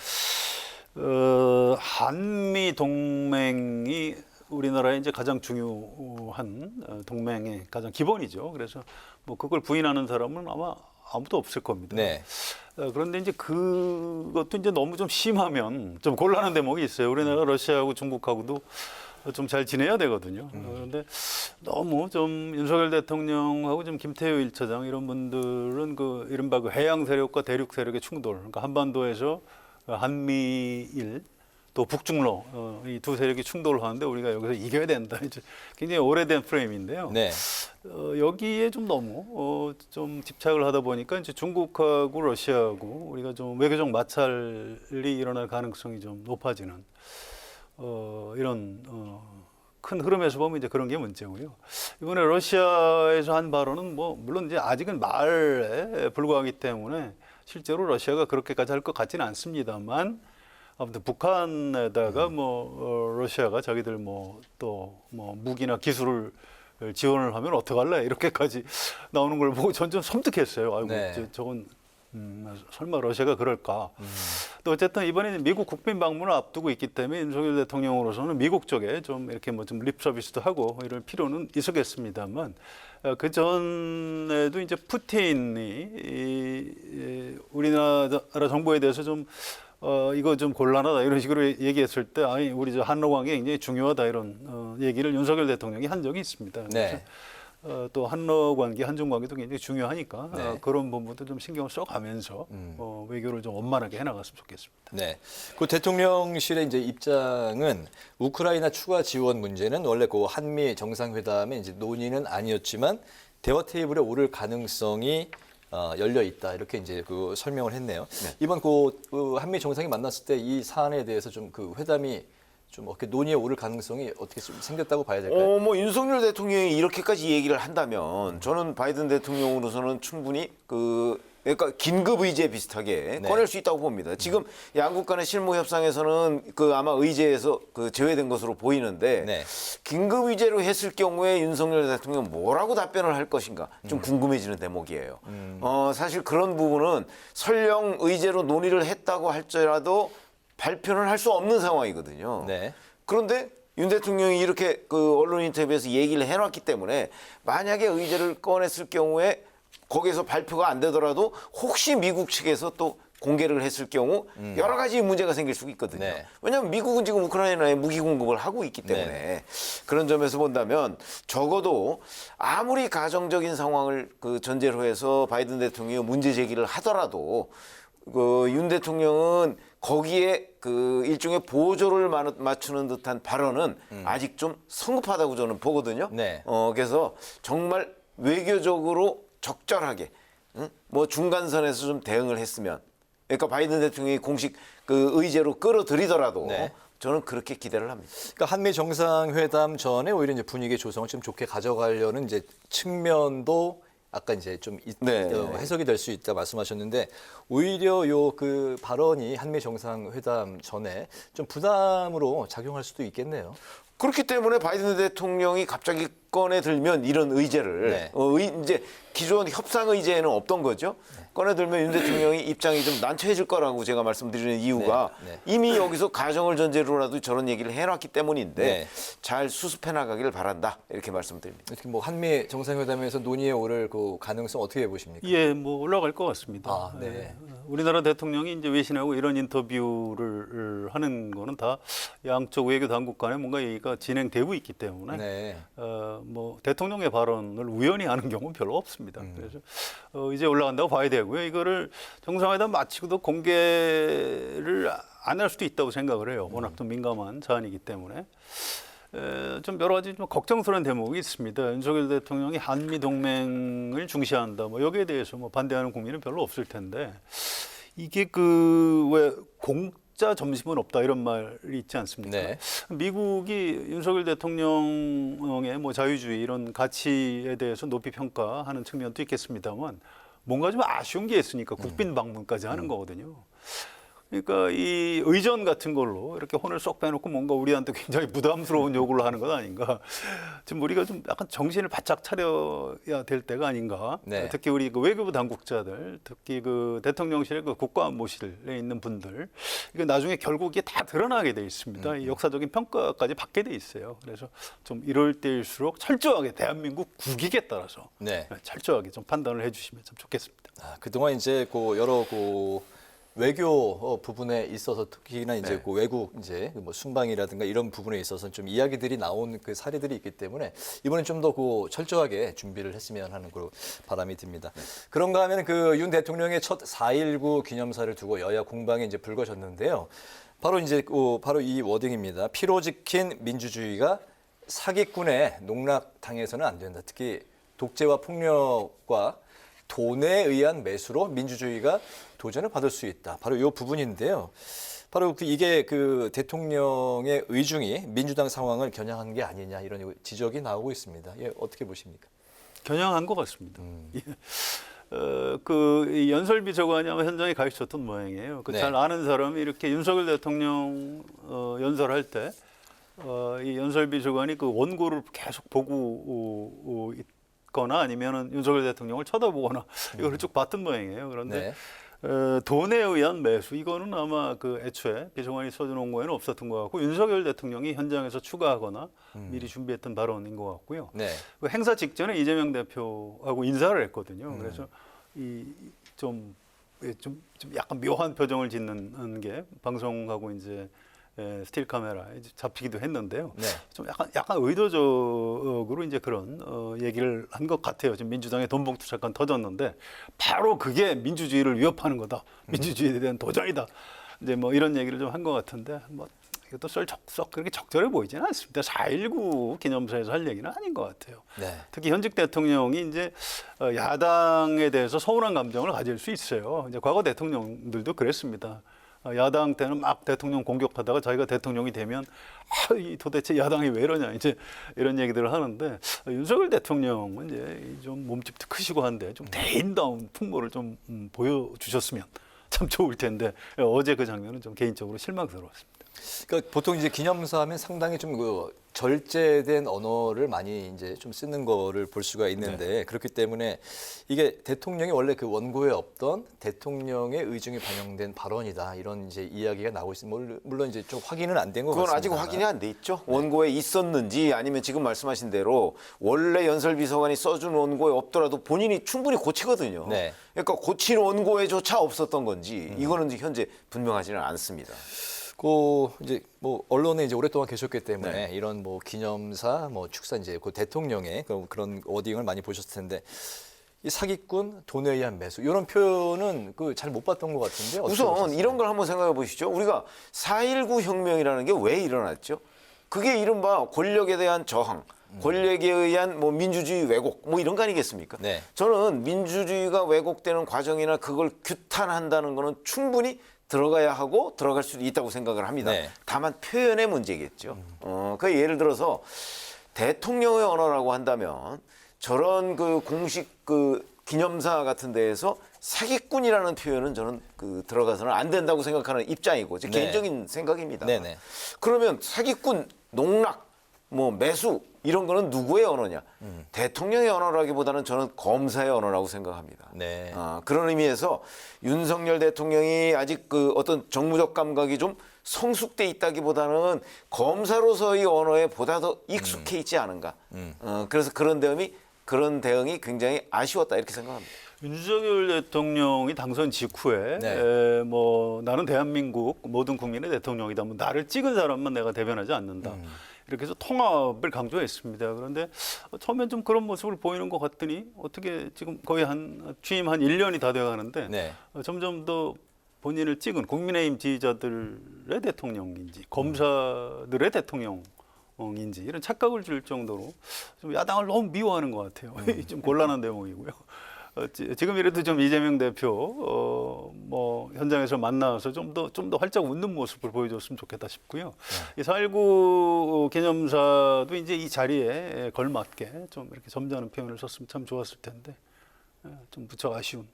한미 동맹이 우리나라의 이제 가장 중요한 동맹의 가장 기본이죠. 그래서 뭐 그걸 부인하는 사람은 아마 아무도 없을 겁니다. 네. 그런데 이제 그것도 이제 너무 좀 심하면 좀 곤란한 대목이 있어요. 우리나라가 러시아하고 중국하고도 좀 잘 지내야 되거든요. 그런데 너무 좀 윤석열 대통령하고 좀 김태효 1차장 이런 분들은 그 이른바 그 해양 세력과 대륙 세력의 충돌, 그러니까 한반도에서 한미일 또 북중로 이 두 세력이 충돌을 하는데 우리가 여기서 이겨야 된다. 이제 굉장히 오래된 프레임인데요. 네. 여기에 좀 너무 좀 집착을 하다 보니까 이제 중국하고 러시아하고 우리가 좀 외교적 마찰이 일어날 가능성이 좀 높아지는 이런 큰 흐름에서 보면 이제 그런 게 문제고요. 이번에 러시아에서 한 발언은 뭐 물론 이제 아직은 말에 불과하기 때문에 실제로 러시아가 그렇게까지 할 것 같지는 않습니다만. 아무튼 북한에다가 뭐 러시아가 자기들 뭐 또 뭐 무기나 기술을 지원을 하면 어떡할래 이렇게까지 나오는 걸 보고 전 좀 섬뜩했어요. 아이고 네. 저건 설마 러시아가 그럴까? 또 어쨌든 이번에 미국 국빈 방문을 앞두고 있기 때문에 윤석열 대통령으로서는 미국 쪽에 좀 이렇게 뭐 좀 립 서비스도 하고 이럴 필요는 있었겠습니다만 그 전에도 이제 푸틴이 우리나라 정부에 대해서 좀 이거 좀 곤란하다 이런 식으로 얘기했을 때 아니 우리 저 한러 관계 굉장히 중요하다 이런 얘기를 윤석열 대통령이 한 적이 있습니다. 네. 또 한러 관계, 한중 관계도 굉장히 중요하니까 네. 그런 부분도 좀 신경을 써가면서 외교를 좀 원만하게 해나갔으면 좋겠습니다. 네. 그 대통령실의 이제 입장은 우크라이나 추가 지원 문제는 원래 그 한미 정상회담의 이제 논의는 아니었지만 대화 테이블에 오를 가능성이 열려 있다 이렇게 이제 그 설명을 했네요. 네. 이번 그 한미 정상이 만났을 때 이 사안에 대해서 좀 그 회담이 좀 어떻게 논의에 오를 가능성이 어떻게 좀 생겼다고 봐야 될까요? 뭐 윤석열 대통령이 이렇게까지 얘기를 한다면 저는 바이든 대통령으로서는 충분히 그러니까 긴급 의제 비슷하게 네. 꺼낼 수 있다고 봅니다. 지금 양국 간의 실무 협상에서는 그 아마 의제에서 그 제외된 것으로 보이는데 네. 긴급 의제로 했을 경우에 윤석열 대통령은 뭐라고 답변을 할 것인가 좀 궁금해지는 대목이에요. 사실 그런 부분은 설령 의제로 논의를 했다고 할지라도 발표는 할 수 없는 상황이거든요. 네. 그런데 윤 대통령이 이렇게 그 언론 인터뷰에서 얘기를 해놨기 때문에 만약에 의제를 꺼냈을 경우에 거기에서 발표가 안 되더라도 혹시 미국 측에서 또 공개를 했을 경우 여러 가지 문제가 생길 수 있거든요. 네. 왜냐하면 미국은 지금 우크라이나에 무기 공급을 하고 있기 때문에 네. 그런 점에서 본다면 적어도 아무리 가정적인 상황을 그 전제로 해서 바이든 대통령이 문제 제기를 하더라도 그 윤 대통령은 거기에 그 일종의 보조를 맞추는 듯한 발언은 아직 좀 성급하다고 저는 보거든요. 네. 그래서 정말 외교적으로 적절하게 뭐 중간선에서 좀 대응을 했으면 그러니까 바이든 대통령이 공식 그 의제로 끌어들이더라도 네. 저는 그렇게 기대를 합니다. 그러니까 한미 정상회담 전에 오히려 이제 분위기 조성을 좀 좋게 가져가려는 이제 측면도 아까 이제 좀 해석이 될 수 있다 말씀하셨는데 오히려 요 그 발언이 한미 정상회담 전에 좀 부담으로 작용할 수도 있겠네요. 그렇기 때문에 바이든 대통령이 갑자기 꺼내 들면 이런 의제를 네. 이제 기존 협상 의제에는 없던 거죠. 꺼내 들면 윤 대통령이 입장이 좀 난처해질 거라고 제가 말씀드리는 이유가 이미 여기서 가정을 전제로라도 저런 얘기를 해놨기 때문인데 잘 수습해 나가기를 바란다 이렇게 말씀드립니다. 이렇게 뭐 한미 정상회담에서 논의에 오를 그 가능성 어떻게 보십니까? 예, 뭐 올라갈 것 같습니다. 네. 우리나라 대통령이 이제 외신하고 이런 인터뷰를 하는 거는 다 양쪽 외교 당국 간에 뭔가 얘기가 진행되고 있기 때문에 뭐 대통령의 발언을 우연히 하는 경우는 별로 없습니다. 그래서 이제 올라간다고 봐야 돼요. 되고요. 이거를 정상회담 마치고도 공개를 안 할 수도 있다고 생각을 해요. 워낙 좀 민감한 사안이기 때문에. 좀 여러 가지 좀 걱정스러운 대목이 있습니다. 윤석열 대통령이 한미 동맹을 중시한다. 뭐 여기에 대해서 뭐 반대하는 국민은 별로 없을 텐데 이게 그 왜 공짜 점심은 없다 이런 말이 있지 않습니까? 네. 미국이 윤석열 대통령의 뭐 자유주의 이런 가치에 대해서 높이 평가하는 측면도 있겠습니다만 뭔가 좀 아쉬운 게 있으니까 국빈 방문까지 하는 거거든요. 그러니까 이 의전 같은 걸로 이렇게 혼을 쏙 빼놓고 뭔가 우리한테 굉장히 부담스러운 요구를 하는 것 아닌가. 지금 우리가 좀 약간 정신을 바짝 차려야 될 때가 아닌가. 네. 특히 우리 그 외교부 당국자들, 특히 그 대통령실의 그 국가안보실에 있는 분들, 이거 나중에 결국 이게 다 드러나게 돼 있습니다. 이 역사적인 평가까지 받게 돼 있어요. 그래서 좀 이럴 때일수록 철저하게 대한민국 국익에 따라서 네. 철저하게 좀 판단을 해주시면 참 좋겠습니다. 그동안 이제 여러 외교 부분에 있어서 특히나 이제 네. 외국 이제 뭐 순방이라든가 이런 부분에 있어서 좀 이야기들이 나온 그 사례들이 있기 때문에 이번엔 좀 더 철저하게 준비를 했으면 하는 그런 바람이 듭니다. 그런가 하면 그 윤 대통령의 첫 4.19 기념사를 두고 여야 공방이 이제 불거졌는데요. 바로 이제 바로 이 워딩입니다. 피로 지킨 민주주의가 사기꾼의 농락당해서는 안 된다. 특히 독재와 폭력과 돈에 의한 매수로 민주주의가 도전을 받을 수 있다. 바로 이 부분인데요. 바로 이게 그 대통령의 의중이 민주당 상황을 겨냥한 게 아니냐 이런 지적이 나오고 있습니다. 예, 어떻게 보십니까? 겨냥한 것 같습니다. 그 연설비 저관이 아마 현장에 가 있었던 모양이에요. 그 잘 아는 사람이 이렇게 윤석열 대통령 연설할 때 이 연설비 저관이 그 원고를 계속 보고 있거나 아니면은 윤석열 대통령을 쳐다보거나 이걸 쭉 봤던 모양이에요. 그런데 돈에 의한 매수 이거는 아마 그 애초에 비서관이 써준 원고에는 없었던 것 같고 윤석열 대통령이 현장에서 추가하거나 미리 준비했던 발언인 것 같고요. 그 행사 직전에 이재명 대표하고 인사를 했거든요. 그래서 좀 약간 묘한 표정을 짓는 게 방송하고 이제 스틸 카메라에 잡히기도 했는데요. 좀 약간 의도적으로 이제 그런 얘기를 한 것 같아요. 지금 민주당의 돈봉투 사건 터졌는데 바로 그게 민주주의를 위협하는 거다. 민주주의에 대한 도전이다. 이제 뭐 이런 얘기를 좀 한 것 같은데 뭐 이것도 썩 그렇게 적절해 보이지는 않습니다. 4.19 기념사에서 할 얘기는 아닌 것 같아요. 특히 현직 대통령이 이제 야당에 대해서 서운한 감정을 가질 수 있어요. 이제 과거 대통령들도 그랬습니다. 야당 때는 막 대통령 공격하다가 자기가 대통령이 되면 도대체 야당이 왜 이러냐 이제 이런 얘기들을 하는데 윤석열 대통령은 이제 좀 몸집도 크시고 한데 좀 대인다운 풍모를 좀 보여주셨으면 참 좋을 텐데 어제 그 장면은 좀 개인적으로 실망스러웠습니다. 그러니까 보통 이제 기념사 하면 상당히 좀 절제된 언어를 많이 이제 좀 쓰는 거를 볼 수가 있는데 그렇기 때문에 이게 대통령이 원래 그 원고에 없던 대통령의 의중이 반영된 발언이다 이런 이제 이야기가 나오고 있습니다. 물론 이제 좀 확인은 안 된 것 같습니다. 그건 아직 확인이 안 돼 있죠. 원고에 있었는지 아니면 지금 말씀하신 대로 원래 연설비서관이 써준 원고에 없더라도 본인이 충분히 고치거든요. 그러니까 고친 원고에조차 없었던 건지 이거는 현재 분명하지는 않습니다. 이제 뭐 언론에 이제 오랫동안 계셨기 때문에 이런 뭐 기념사, 뭐 축사 이제 그 대통령의 그런 워딩을 많이 보셨을 텐데 이 사기꾼, 돈에 의한 매수 이런 표현은 잘 못 봤던 것 같은데 우선 이런 걸 한번 생각해 보시죠. 우리가 4.19 혁명이라는 게 왜 일어났죠? 그게 이른바 권력에 대한 저항, 권력에 의한 뭐 민주주의 왜곡 뭐 이런 거 아니겠습니까? 저는 민주주의가 왜곡되는 과정이나 그걸 규탄한다는 거는 충분히 들어가야 하고 들어갈 수도 있다고 생각을 합니다. 다만 표현의 문제겠죠. 그 예를 들어서 대통령의 언어라고 한다면 저런 그 공식 그 기념사 같은 데에서 사기꾼이라는 표현은 저는 들어가서는 안 된다고 생각하는 입장이고 제 개인적인 생각입니다. 그러면 사기꾼, 농락, 뭐 매수 이런 거는 누구의 언어냐? 대통령의 언어라기보다는 저는 검사의 언어라고 생각합니다. 그런 의미에서 윤석열 대통령이 아직 그 어떤 정무적 감각이 좀 성숙돼 있다기보다는 검사로서의 언어에 보다 더 익숙해 있지 않은가. 그래서 그런 대응이 굉장히 아쉬웠다 이렇게 생각합니다. 윤석열 대통령이 당선 직후에 뭐 나는 대한민국 모든 국민의 대통령이다. 뭐 나를 찍은 사람만 내가 대변하지 않는다. 이렇게 해서 통합을 강조했습니다. 그런데 처음엔 좀 그런 모습을 보이는 것 같더니 어떻게 지금 거의 취임 한 1년이 다 돼가는데 네. 점점 더 본인을 찍은 국민의힘 지지자들의 대통령인지 검사들의 대통령인지 이런 착각을 줄 정도로 좀 야당을 너무 미워하는 것 같아요. 좀 곤란한 대목이고요. 지금이라도 좀 이재명 대표 뭐 현장에서 만나서 좀 더 활짝 웃는 모습을 보여줬으면 좋겠다 싶고요. 이 4.19 기념사도 이제 이 자리에 걸맞게 좀 이렇게 점잖은 표현을 썼으면 참 좋았을 텐데 좀 무척 아쉬운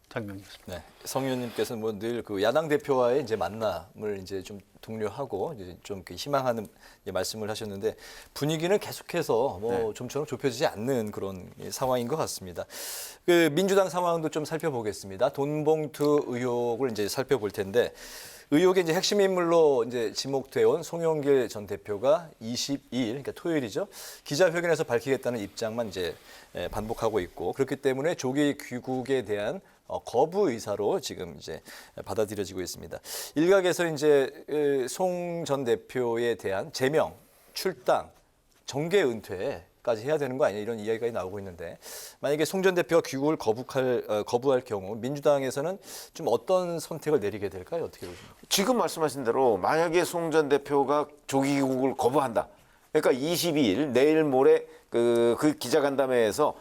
장면이었습니다. 네. 성 의원님께서는 뭐 늘 그 야당 대표와의 이제 만남을 이제 좀 독려하고 이제 좀 희망하는 말씀을 하셨는데 분위기는 계속해서 뭐 좀처럼 좁혀지지 않는 그런 상황인 것 같습니다. 그 민주당 상황도 좀 살펴보겠습니다. 돈봉투 의혹을 이제 살펴볼 텐데 의혹의 이제 핵심 인물로 이제 지목되어 온 송영길 전 대표가 22일, 그러니까 토요일이죠. 기자회견에서 밝히겠다는 입장만 이제 반복하고 있고 그렇기 때문에 조기 귀국에 대한 거부 의사로 지금 이제 받아들여지고 있습니다. 일각에서 이제 송 전 대표에 대한 제명, 출당, 정계 은퇴까지 해야 되는 거 아니냐 이런 이야기가 나오고 있는데 만약에 송 전 대표가 귀국을 거부할 경우 민주당에서는 좀 어떤 선택을 내리게 될까요? 어떻게 보십니까? 지금 말씀하신 대로 만약에 송 전 대표가 조기 귀국을 거부한다. 그러니까 22일 내일 모레 그 기자간담회에서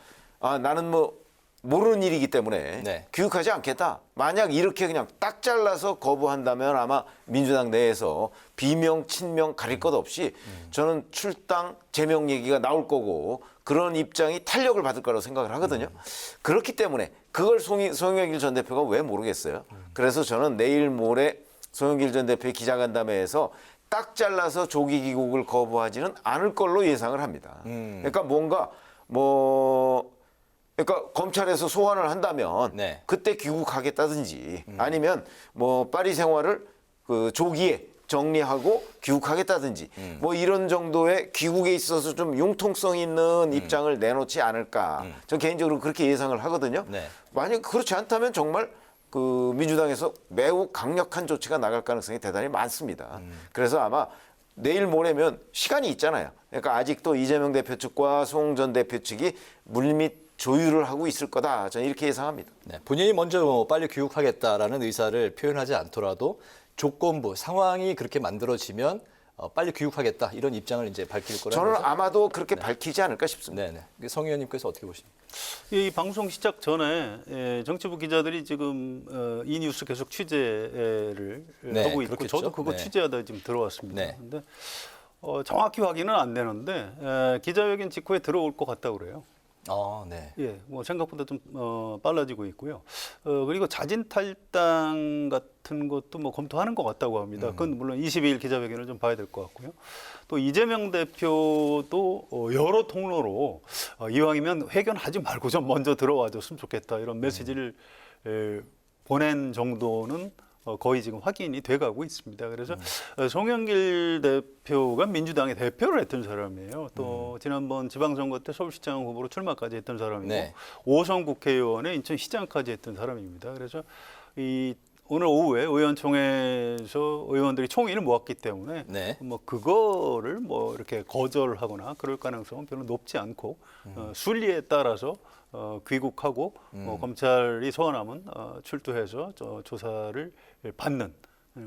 나는 뭐 모르는 일이기 때문에 귀국하지 않겠다. 만약 이렇게 그냥 딱 잘라서 거부한다면 아마 민주당 내에서 비명, 친명 가릴 것 없이 저는 출당, 제명 얘기가 나올 거고 그런 입장이 탄력을 받을 거라고 생각을 하거든요. 그렇기 때문에 그걸 송영길 전 대표가 왜 모르겠어요. 그래서 저는 내일 모레 송영길 전 대표의 기자간담회에서 딱 잘라서 조기 귀국을 거부하지는 않을 걸로 예상을 합니다. 그러니까 뭔가 그러니까 검찰에서 소환을 한다면 그때 귀국하겠다든지 아니면 뭐 파리 생활을 그 조기에 정리하고 귀국하겠다든지 뭐 이런 정도의 귀국에 있어서 좀 융통성 있는 입장을 내놓지 않을까. 전 개인적으로 그렇게 예상을 하거든요. 만약 그렇지 않다면 정말 그 민주당에서 매우 강력한 조치가 나갈 가능성이 대단히 많습니다. 그래서 아마 내일 모레면 시간이 있잖아요. 그러니까 아직도 이재명 대표 측과 송 전 대표 측이 물밑 조율을 하고 있을 거다. 저는 이렇게 예상합니다. 네, 본인이 먼저 빨리 귀국하겠다라는 의사를 표현하지 않더라도 조건부, 상황이 그렇게 만들어지면 빨리 귀국하겠다 이런 입장을 이제 밝힐 거라는 저는 거죠? 아마도 그렇게 밝히지 않을까 싶습니다. 네. 성 의원님께서 어떻게 보십니까? 이 방송 시작 전에 정치부 기자들이 지금 이 뉴스 계속 취재를 하고 있고 그렇겠죠? 저도 그거 취재하다 지금 들어왔습니다. 그런데 정확히 확인은 안 되는데 기자회견 직후에 들어올 것 같다고 그래요. 예, 뭐 생각보다 좀 빨라지고 있고요. 그리고 자진 탈당 같은 것도 뭐 검토하는 것 같다고 합니다. 그건 물론 22일 기자회견을 좀 봐야 될 것 같고요. 또 이재명 대표도 여러 통로로 이왕이면 회견하지 말고 좀 먼저 들어와줬으면 좋겠다 이런 메시지를 보낸 정도는 거의 지금 확인이 돼가고 있습니다. 그래서 송영길 대표가 민주당의 대표를 했던 사람이에요. 또 지난번 지방선거 때 서울시장 후보로 출마까지 했던 사람이고 5선 국회의원에 인천시장까지 했던 사람입니다. 그래서 오늘 오후에 의원총회에서 의원들이 총의를 모았기 때문에 뭐 그거를 뭐 이렇게 거절하거나 그럴 가능성은 별로 높지 않고 순리에 따라서 귀국하고 검찰이 소환하면 출두해서 조사를 받는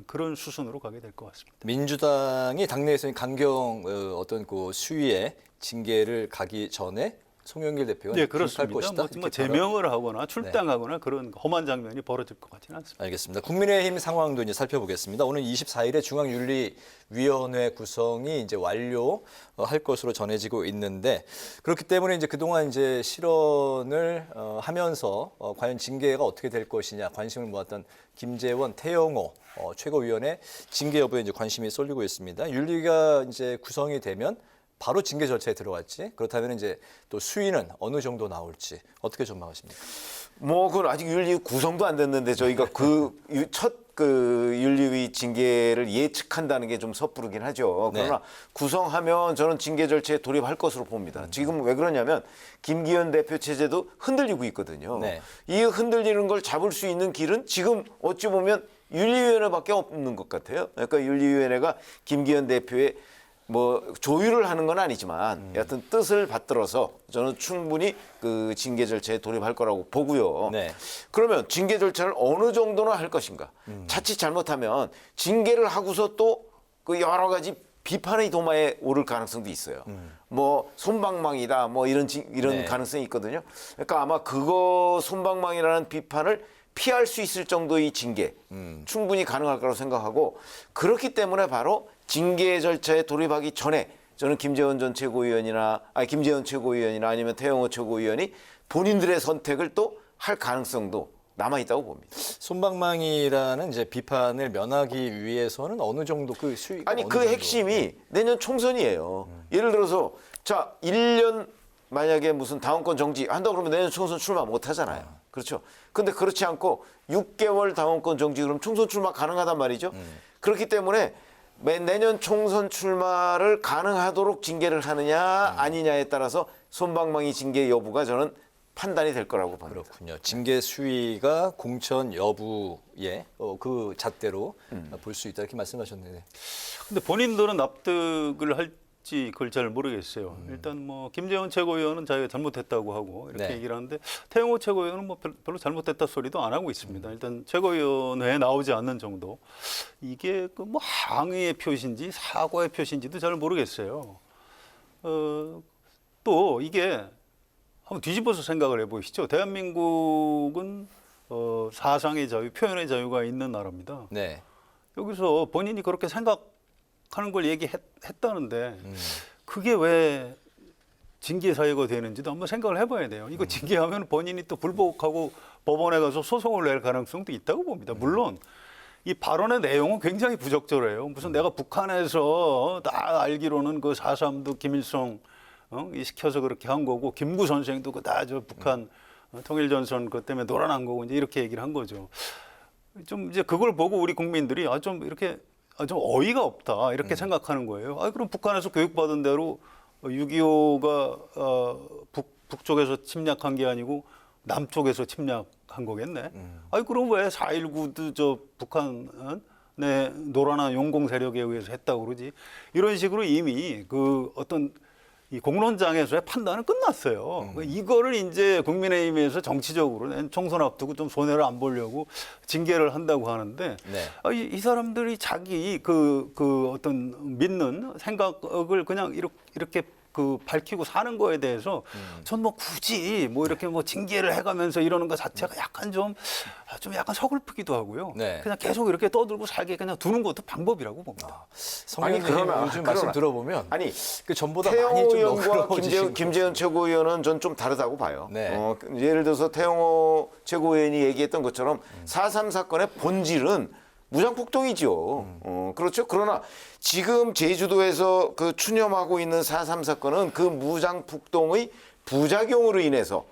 그런 수순으로 가게 될 것 같습니다. 민주당이 당내에서 강경 어떤 그 수위의 징계를 가기 전에 송영길 대표가 네, 그렇습니다. 것이다. 뭐 제명을 하거나 출당하거나 그런 험한 장면이 벌어질 것 같지는 않습니다. 알겠습니다. 국민의힘 상황도 이제 살펴보겠습니다. 오늘 24일에 중앙윤리위원회 구성이 이제 완료할 것으로 전해지고 있는데 그렇기 때문에 이제 그동안 이제 실언을 하면서 과연 징계가 어떻게 될 것이냐 관심을 모았던 김재원, 태영호 최고위원의 징계 여부에 이제 관심이 쏠리고 있습니다. 윤리가 이제 구성이 되면 바로 징계 절차에 들어갔지. 그렇다면 이제 또 수위는 어느 정도 나올지 어떻게 전망하십니까? 뭐 그건 아직 윤리 구성도 안 됐는데 저희가 첫 윤리위 징계를 예측한다는 게 좀 섣부르긴 하죠. 그러나 구성하면 저는 징계 절차에 돌입할 것으로 봅니다. 지금 왜 그러냐면 김기현 대표 체제도 흔들리고 있거든요. 이 흔들리는 걸 잡을 수 있는 길은 지금 어찌 보면 윤리위원회밖에 없는 것 같아요. 그러니까 윤리위원회가 김기현 대표의 뭐 조율을 하는 건 아니지만 여하튼 뜻을 받들어서 저는 충분히 그 징계 절차에 돌입할 거라고 보고요. 네. 그러면 징계 절차를 어느 정도나 할 것인가? 자칫 잘못하면 징계를 하고서 또 그 여러 가지 비판의 도마에 오를 가능성도 있어요. 뭐 솜방망이다, 뭐 이런 네. 가능성이 있거든요. 그러니까 아마 그거 솜방망이라는 비판을 피할 수 있을 정도의 징계 충분히 가능할 거라고 생각하고 그렇기 때문에 바로 징계 절차에 돌입하기 전에 저는 김재원 최고위원이나 아니면 태영호 최고위원이 본인들의 선택을 또 할 가능성도 남아 있다고 봅니다. 솜방망이라는 이제 비판을 면하기 위해서는 어느 정도 그 수위가 아니 어느 그 정도? 핵심이 내년 총선이에요. 예를 들어서 자 1년 만약에 무슨 당원권 정지한다 그러면 내년 총선 출마 못 하잖아요. 그렇죠. 근데 그렇지 않고 6개월 당원권 정지 그럼 총선 출마 가능하단 말이죠. 그렇기 때문에 내년 총선 출마를 가능하도록 징계를 하느냐 아니냐에 따라서 솜방망이 징계 여부가 저는 판단이 될 거라고 봅니다. 그렇군요. 징계 수위가 공천 여부에 그 잣대로 볼 수 있다 이렇게 말씀하셨는데. 근데 본인들은 납득을 할지 그걸 잘 모르겠어요. 일단 뭐 김재원 최고위원은 자기가 잘못했다고 하고 이렇게 네. 얘기를 하는데 태영호 최고위원은 뭐 별로 잘못됐다 소리도 안 하고 있습니다. 일단 최고위원회에 나오지 않는 정도. 이게 그 뭐 항의의 표시인지 사과의 표시인지도 잘 모르겠어요. 또 이게 한번 뒤집어서 생각을 해보시죠. 대한민국은 사상의 자유, 표현의 자유가 있는 나라입니다. 네. 여기서 본인이 그렇게 생각하는 걸 얘기했다는데 그게 왜 징계 사유가 되는지도 한번 생각을 해봐야 돼요. 이거 징계하면 본인이 또 불복하고 법원에 가서 소송을 낼 가능성도 있다고 봅니다. 물론 이 발언의 내용은 굉장히 부적절해요. 무슨 내가 북한에서 다 알기로는 그 4.3도 김일성 시켜서 그렇게 한 거고 김구 선생도 그 다 저 북한 통일전선 그 때문에 놀아난 거고 이제 이렇게 얘기를 한 거죠. 좀 이제 그걸 보고 우리 국민들이 좀 이렇게 좀 어이가 없다 이렇게 생각하는 거예요. 그럼 북한에서 교육받은 대로 6.25가 북쪽에서 침략한 게 아니고 남쪽에서 침략한 거겠네. 그럼 왜 4.19도 저 북한 놀아난 용공 세력에 의해서 했다고 그러지? 이런 식으로 이미 그 어떤 이 공론장에서의 판단은 끝났어요. 이거를 이제 국민의힘에서 정치적으로 총선 앞두고 좀 손해를 안 보려고 징계를 한다고 하는데 네. 이 사람들이 자기 그 어떤 믿는 생각을 그냥 이렇게 그 밝히고 사는 거에 대해서 전 뭐 굳이 뭐 이렇게 뭐 징계를 해가면서 이러는 것 자체가 약간 좀 약간 서글프기도 하고요. 네. 그냥 계속 이렇게 떠들고 살게 그냥 두는 것도 방법이라고 봅니다. 성현님 요즘 말씀 들어보면 아니 그 전보다 많이 태영호 좀 의원과 너그러워지신 김재원 최고위원은 전 좀 다르다고 봐요. 네. 예를 들어서 태영호 최고위원이 얘기했던 것처럼 4.3 사건의 본질은 무장폭동이죠. 그렇죠. 그러나 지금 제주도에서 그 추념하고 있는 4.3 사건은 그 무장폭동의 부작용으로 인해서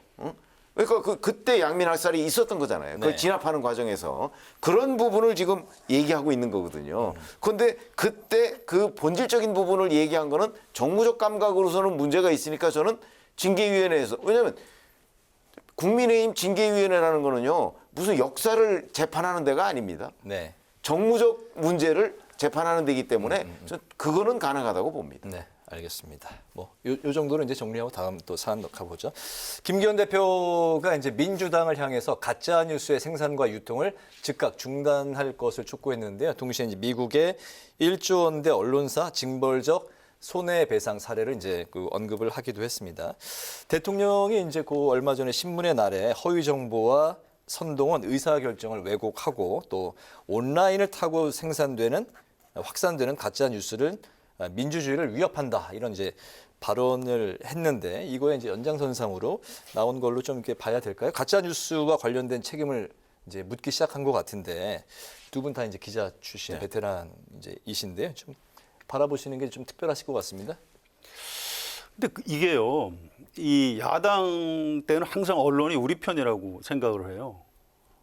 그러니까 그때 양민학살이 있었던 거잖아요. 그걸 네. 진압하는 과정에서 그런 부분을 지금 얘기하고 있는 거거든요. 그런데 그때 그 본질적인 부분을 얘기한 거는 정무적 감각으로서는 문제가 있으니까 저는 징계위원회에서 왜냐하면 국민의힘 징계위원회라는 거는요 무슨 역사를 재판하는 데가 아닙니다. 네. 정무적 문제를 재판하는 데이기 때문에 저는 그거는 가능하다고 봅니다. 네, 알겠습니다. 뭐 요 정도는 이제 정리하고 다음 또 사안 가보죠. 김기현 대표가 이제 민주당을 향해서 가짜 뉴스의 생산과 유통을 즉각 중단할 것을 촉구했는데요. 동시에 이제 미국의 1조 원대 언론사 징벌적 손해배상 사례를 이제 그 언급을 하기도 했습니다. 대통령이 이제 그 얼마 전에 신문의 날에 허위 정보와 선동원 의사결정을 왜곡하고 또 온라인을 타고 확산되는 가짜 뉴스를 민주주의를 위협한다 이런 이제 발언을 했는데 이거에 이제 연장선상으로 나온 걸로 좀 이렇게 봐야 될까요? 가짜 뉴스와 관련된 책임을 이제 묻기 시작한 것 같은데 두 분 다 이제 기자 출신 베테랑 이신데요. 좀 바라보시는 게 좀 특별하실 것 같습니다. 근데 이게요, 이 야당 때는 항상 언론이 우리 편이라고 생각을 해요.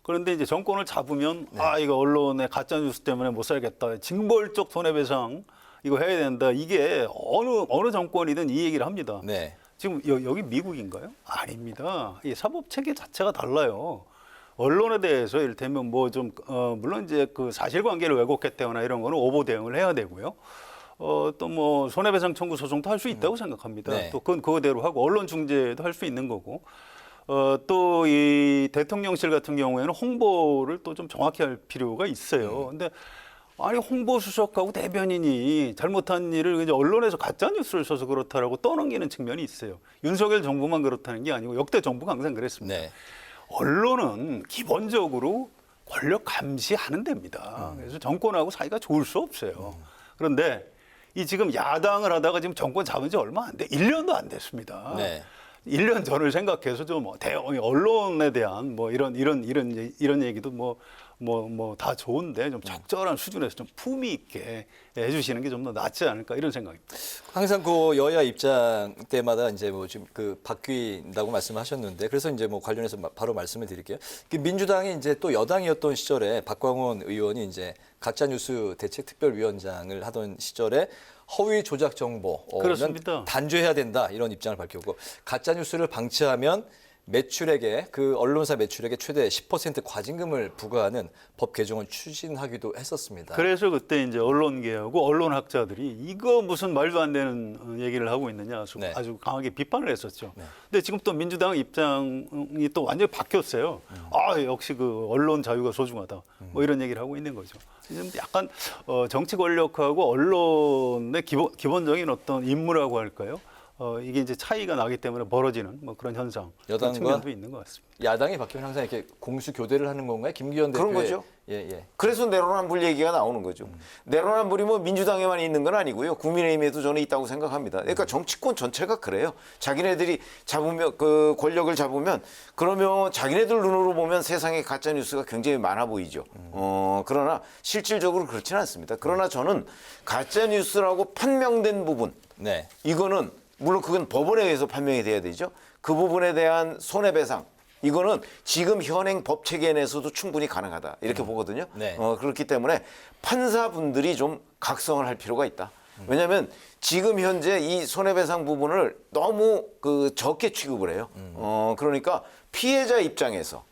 그런데 이제 정권을 잡으면 이거 언론의 가짜 뉴스 때문에 못 살겠다. 징벌적 손해배상 이거 해야 된다. 이게 어느 정권이든 이 얘기를 합니다. 네. 지금 여기 미국인가요? 아닙니다. 이 사법 체계 자체가 달라요. 언론에 대해서 이를테면 뭐 좀 물론 이제 그 사실관계를 왜곡했다거나 이런 거는 오보 대응을 해야 되고요. 또 뭐 손해배상 청구 소송도 할 수 있다고 생각합니다. 네. 또 그건 그거대로 하고 언론 중재도 할 수 있는 거고. 또 이 대통령실 같은 경우에는 홍보를 또 좀 정확히 할 필요가 있어요. 근데 아니 홍보수석하고 대변인이 잘못한 일을 이제 언론에서 가짜 뉴스를 써서 그렇다라고 떠넘기는 측면이 있어요. 윤석열 정부만 그렇다는 게 아니고 역대 정부가 항상 그랬습니다. 네. 언론은 기본적으로 권력 감시하는 데입니다. 그래서 정권하고 사이가 좋을 수 없어요. 그런데 이 지금 야당을 하다가 지금 정권 잡은 지 얼마 안 돼. 1년도 안 됐습니다. 네. 1년 전을 생각해서 좀 언론에 대한 뭐 이런 얘기도 뭐 다 좋은데 좀 적절한 수준에서 좀 품위 있게 해주시는 게 좀 더 낫지 않을까 이런 생각입니다. 항상 그 여야 입장 때마다 이제 뭐 지금 그 바뀐다고 말씀하셨는데 그래서 이제 뭐 관련해서 바로 말씀을 드릴게요. 민주당이 이제 또 여당이었던 시절에 박광원 의원이 이제 가짜뉴스 대책특별위원장을 하던 시절에 허위 조작 정보는 단죄해야 된다 이런 입장을 밝혔고 가짜뉴스를 방치하면 매출액에 그 언론사 매출액에 최대 10% 과징금을 부과하는 법 개정을 추진하기도 했었습니다. 그래서 그때 이제 언론계하고 언론학자들이 이거 무슨 말도 안 되는 얘기를 하고 있느냐 아주 강하게 비판을 했었죠. 근데 지금 또 민주당 입장이 또 완전히 바뀌었어요. 아 역시 그 언론 자유가 소중하다. 뭐 이런 얘기를 하고 있는 거죠. 지금 약간 정치 권력하고 언론의 기본적인 어떤 임무라고 할까요? 이게 이제 차이가 나기 때문에 벌어지는 뭐 그런 현상, 그런 측면도 있는 것 같습니다. 야당이 바뀌면 항상 이렇게 공수 교대를 하는 건가요? 김기현 대표의 그런 거죠. 예. 그래서 내로남불 얘기가 나오는 거죠. 내로남불이 뭐 민주당에만 있는 건 아니고요. 국민의힘에도 저는 있다고 생각합니다. 그러니까 정치권 전체가 그래요. 자기네들이 잡으면 그 권력을 잡으면 그러면 자기네들 눈으로 보면 세상에 가짜 뉴스가 굉장히 많아 보이죠. 그러나 실질적으로 그렇지는 않습니다. 그러나 저는 가짜 뉴스라고 판명된 부분, 이거는 물론 그건 법원에 의해서 판명이 돼야 되죠. 그 부분에 대한 손해배상 이거는 지금 현행 법 체계 내에서도 충분히 가능하다 이렇게 보거든요. 그렇기 때문에 판사분들이 좀 각성을 할 필요가 있다. 왜냐하면 지금 현재 이 손해배상 부분을 너무 그 적게 취급을 해요. 그러니까 피해자 입장에서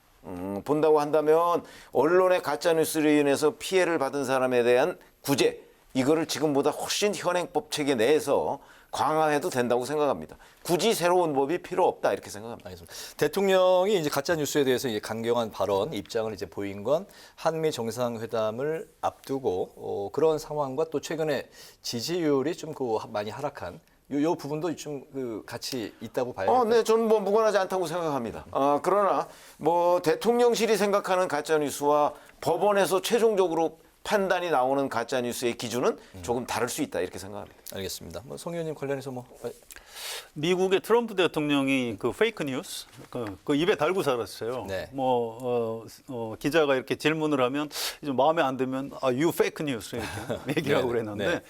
본다고 한다면 언론의 가짜뉴스로 인해서 피해를 받은 사람에 대한 구제 이거를 지금보다 훨씬 현행법 체계 내에서 강화해도 된다고 생각합니다. 굳이 새로운 법이 필요 없다 이렇게 생각합니다. 알겠습니다. 대통령이 이제 가짜 뉴스에 대해서 이제 강경한 발언, 입장을 이제 보인 건 한미 정상회담을 앞두고 그런 상황과 또 최근에 지지율이 좀 많이 하락한 요 부분도 좀 그 같이 있다고 봐요. 네, 저는 뭐 무관하지 않다고 생각합니다. 그러나 뭐 대통령실이 생각하는 가짜 뉴스와 법원에서 최종적으로 판단이 나오는 가짜 뉴스의 기준은 조금 다를 수 있다 이렇게 생각합니다. 알겠습니다. 뭐 송 의원님 관련해서 뭐 미국의 트럼프 대통령이 그 페이크 뉴스 그 입에 달고 살았어요. 기자가 이렇게 질문을 하면 좀 마음에 안 들면 you fake news 이렇게 얘기를 하고 그랬는데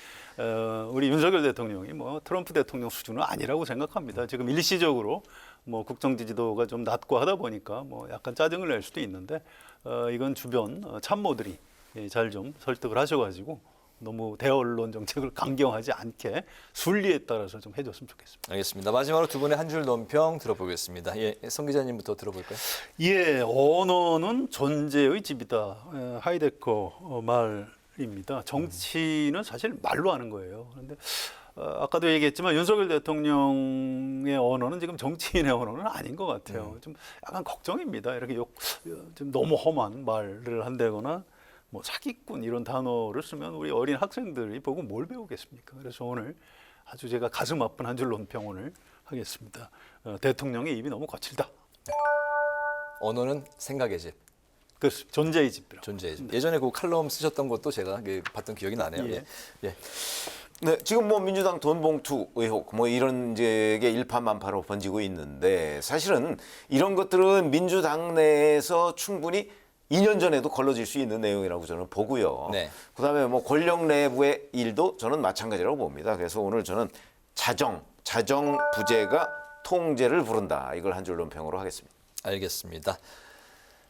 우리 윤석열 대통령이 뭐 트럼프 대통령 수준은 아니라고 생각합니다. 지금 일시적으로 뭐 국정 지지도가 좀 낮고 하다 보니까 뭐 약간 짜증을 낼 수도 있는데 이건 주변 참모들이 잘 좀 설득을 하셔가지고 너무 대언론 정책을 강경하지 않게 순리에 따라서 좀 해줬으면 좋겠습니다. 알겠습니다. 마지막으로 두 분의 한 줄 논평 들어보겠습니다. 성 기자님부터 들어볼까요? 언어는 존재의 집이다. 하이데커 말입니다. 정치는 사실 말로 하는 거예요. 그런데 아까도 얘기했지만 윤석열 대통령의 언어는 지금 정치인의 언어는 아닌 것 같아요. 좀 약간 걱정입니다. 이렇게 좀 너무 험한 말을 한다거나 뭐 사기꾼 이런 단어를 쓰면 우리 어린 학생들이 보고 뭘 배우겠습니까? 그래서 오늘 아주 제가 가슴 아픈 한 줄 논평을 하겠습니다. 대통령의 입이 너무 거칠다. 언어는 생각의 집. 그렇습니다. 존재의 집이라. 존재의 집. 예전에 그 칼럼 쓰셨던 것도 제가 봤던 기억이 나네요. 네, 지금 뭐 민주당 돈봉투 의혹 뭐 이런 게 일파만파로 번지고 있는데 사실은 이런 것들은 민주당 내에서 충분히 2년 전에도 걸러질 수 있는 내용이라고 저는 보고요. 그다음에 뭐 권력 내부의 일도 저는 마찬가지라고 봅니다. 그래서 오늘 저는 자정 부재가 통제를 부른다. 이걸 한 줄 논평으로 하겠습니다. 알겠습니다.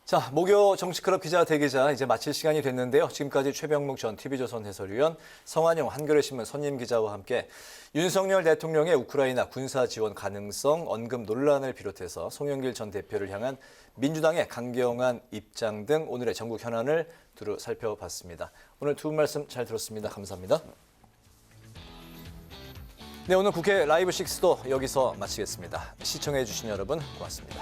자, 목요 정치클럽 기자 대기자 이제 마칠 시간이 됐는데요. 지금까지 최병묵 전 TV조선 해설위원, 성한영 한겨레신문 선임 기자와 함께 윤석열 대통령의 우크라이나 군사 지원 가능성 언급 논란을 비롯해서 송영길 전 대표를 향한 민주당의 강경한 입장 등 오늘의 전국 현안을 두루 살펴봤습니다. 오늘 두 분 말씀 잘 들었습니다. 감사합니다. 네, 오늘 국회 라이브 6도 여기서 마치겠습니다. 시청해주신 여러분 고맙습니다.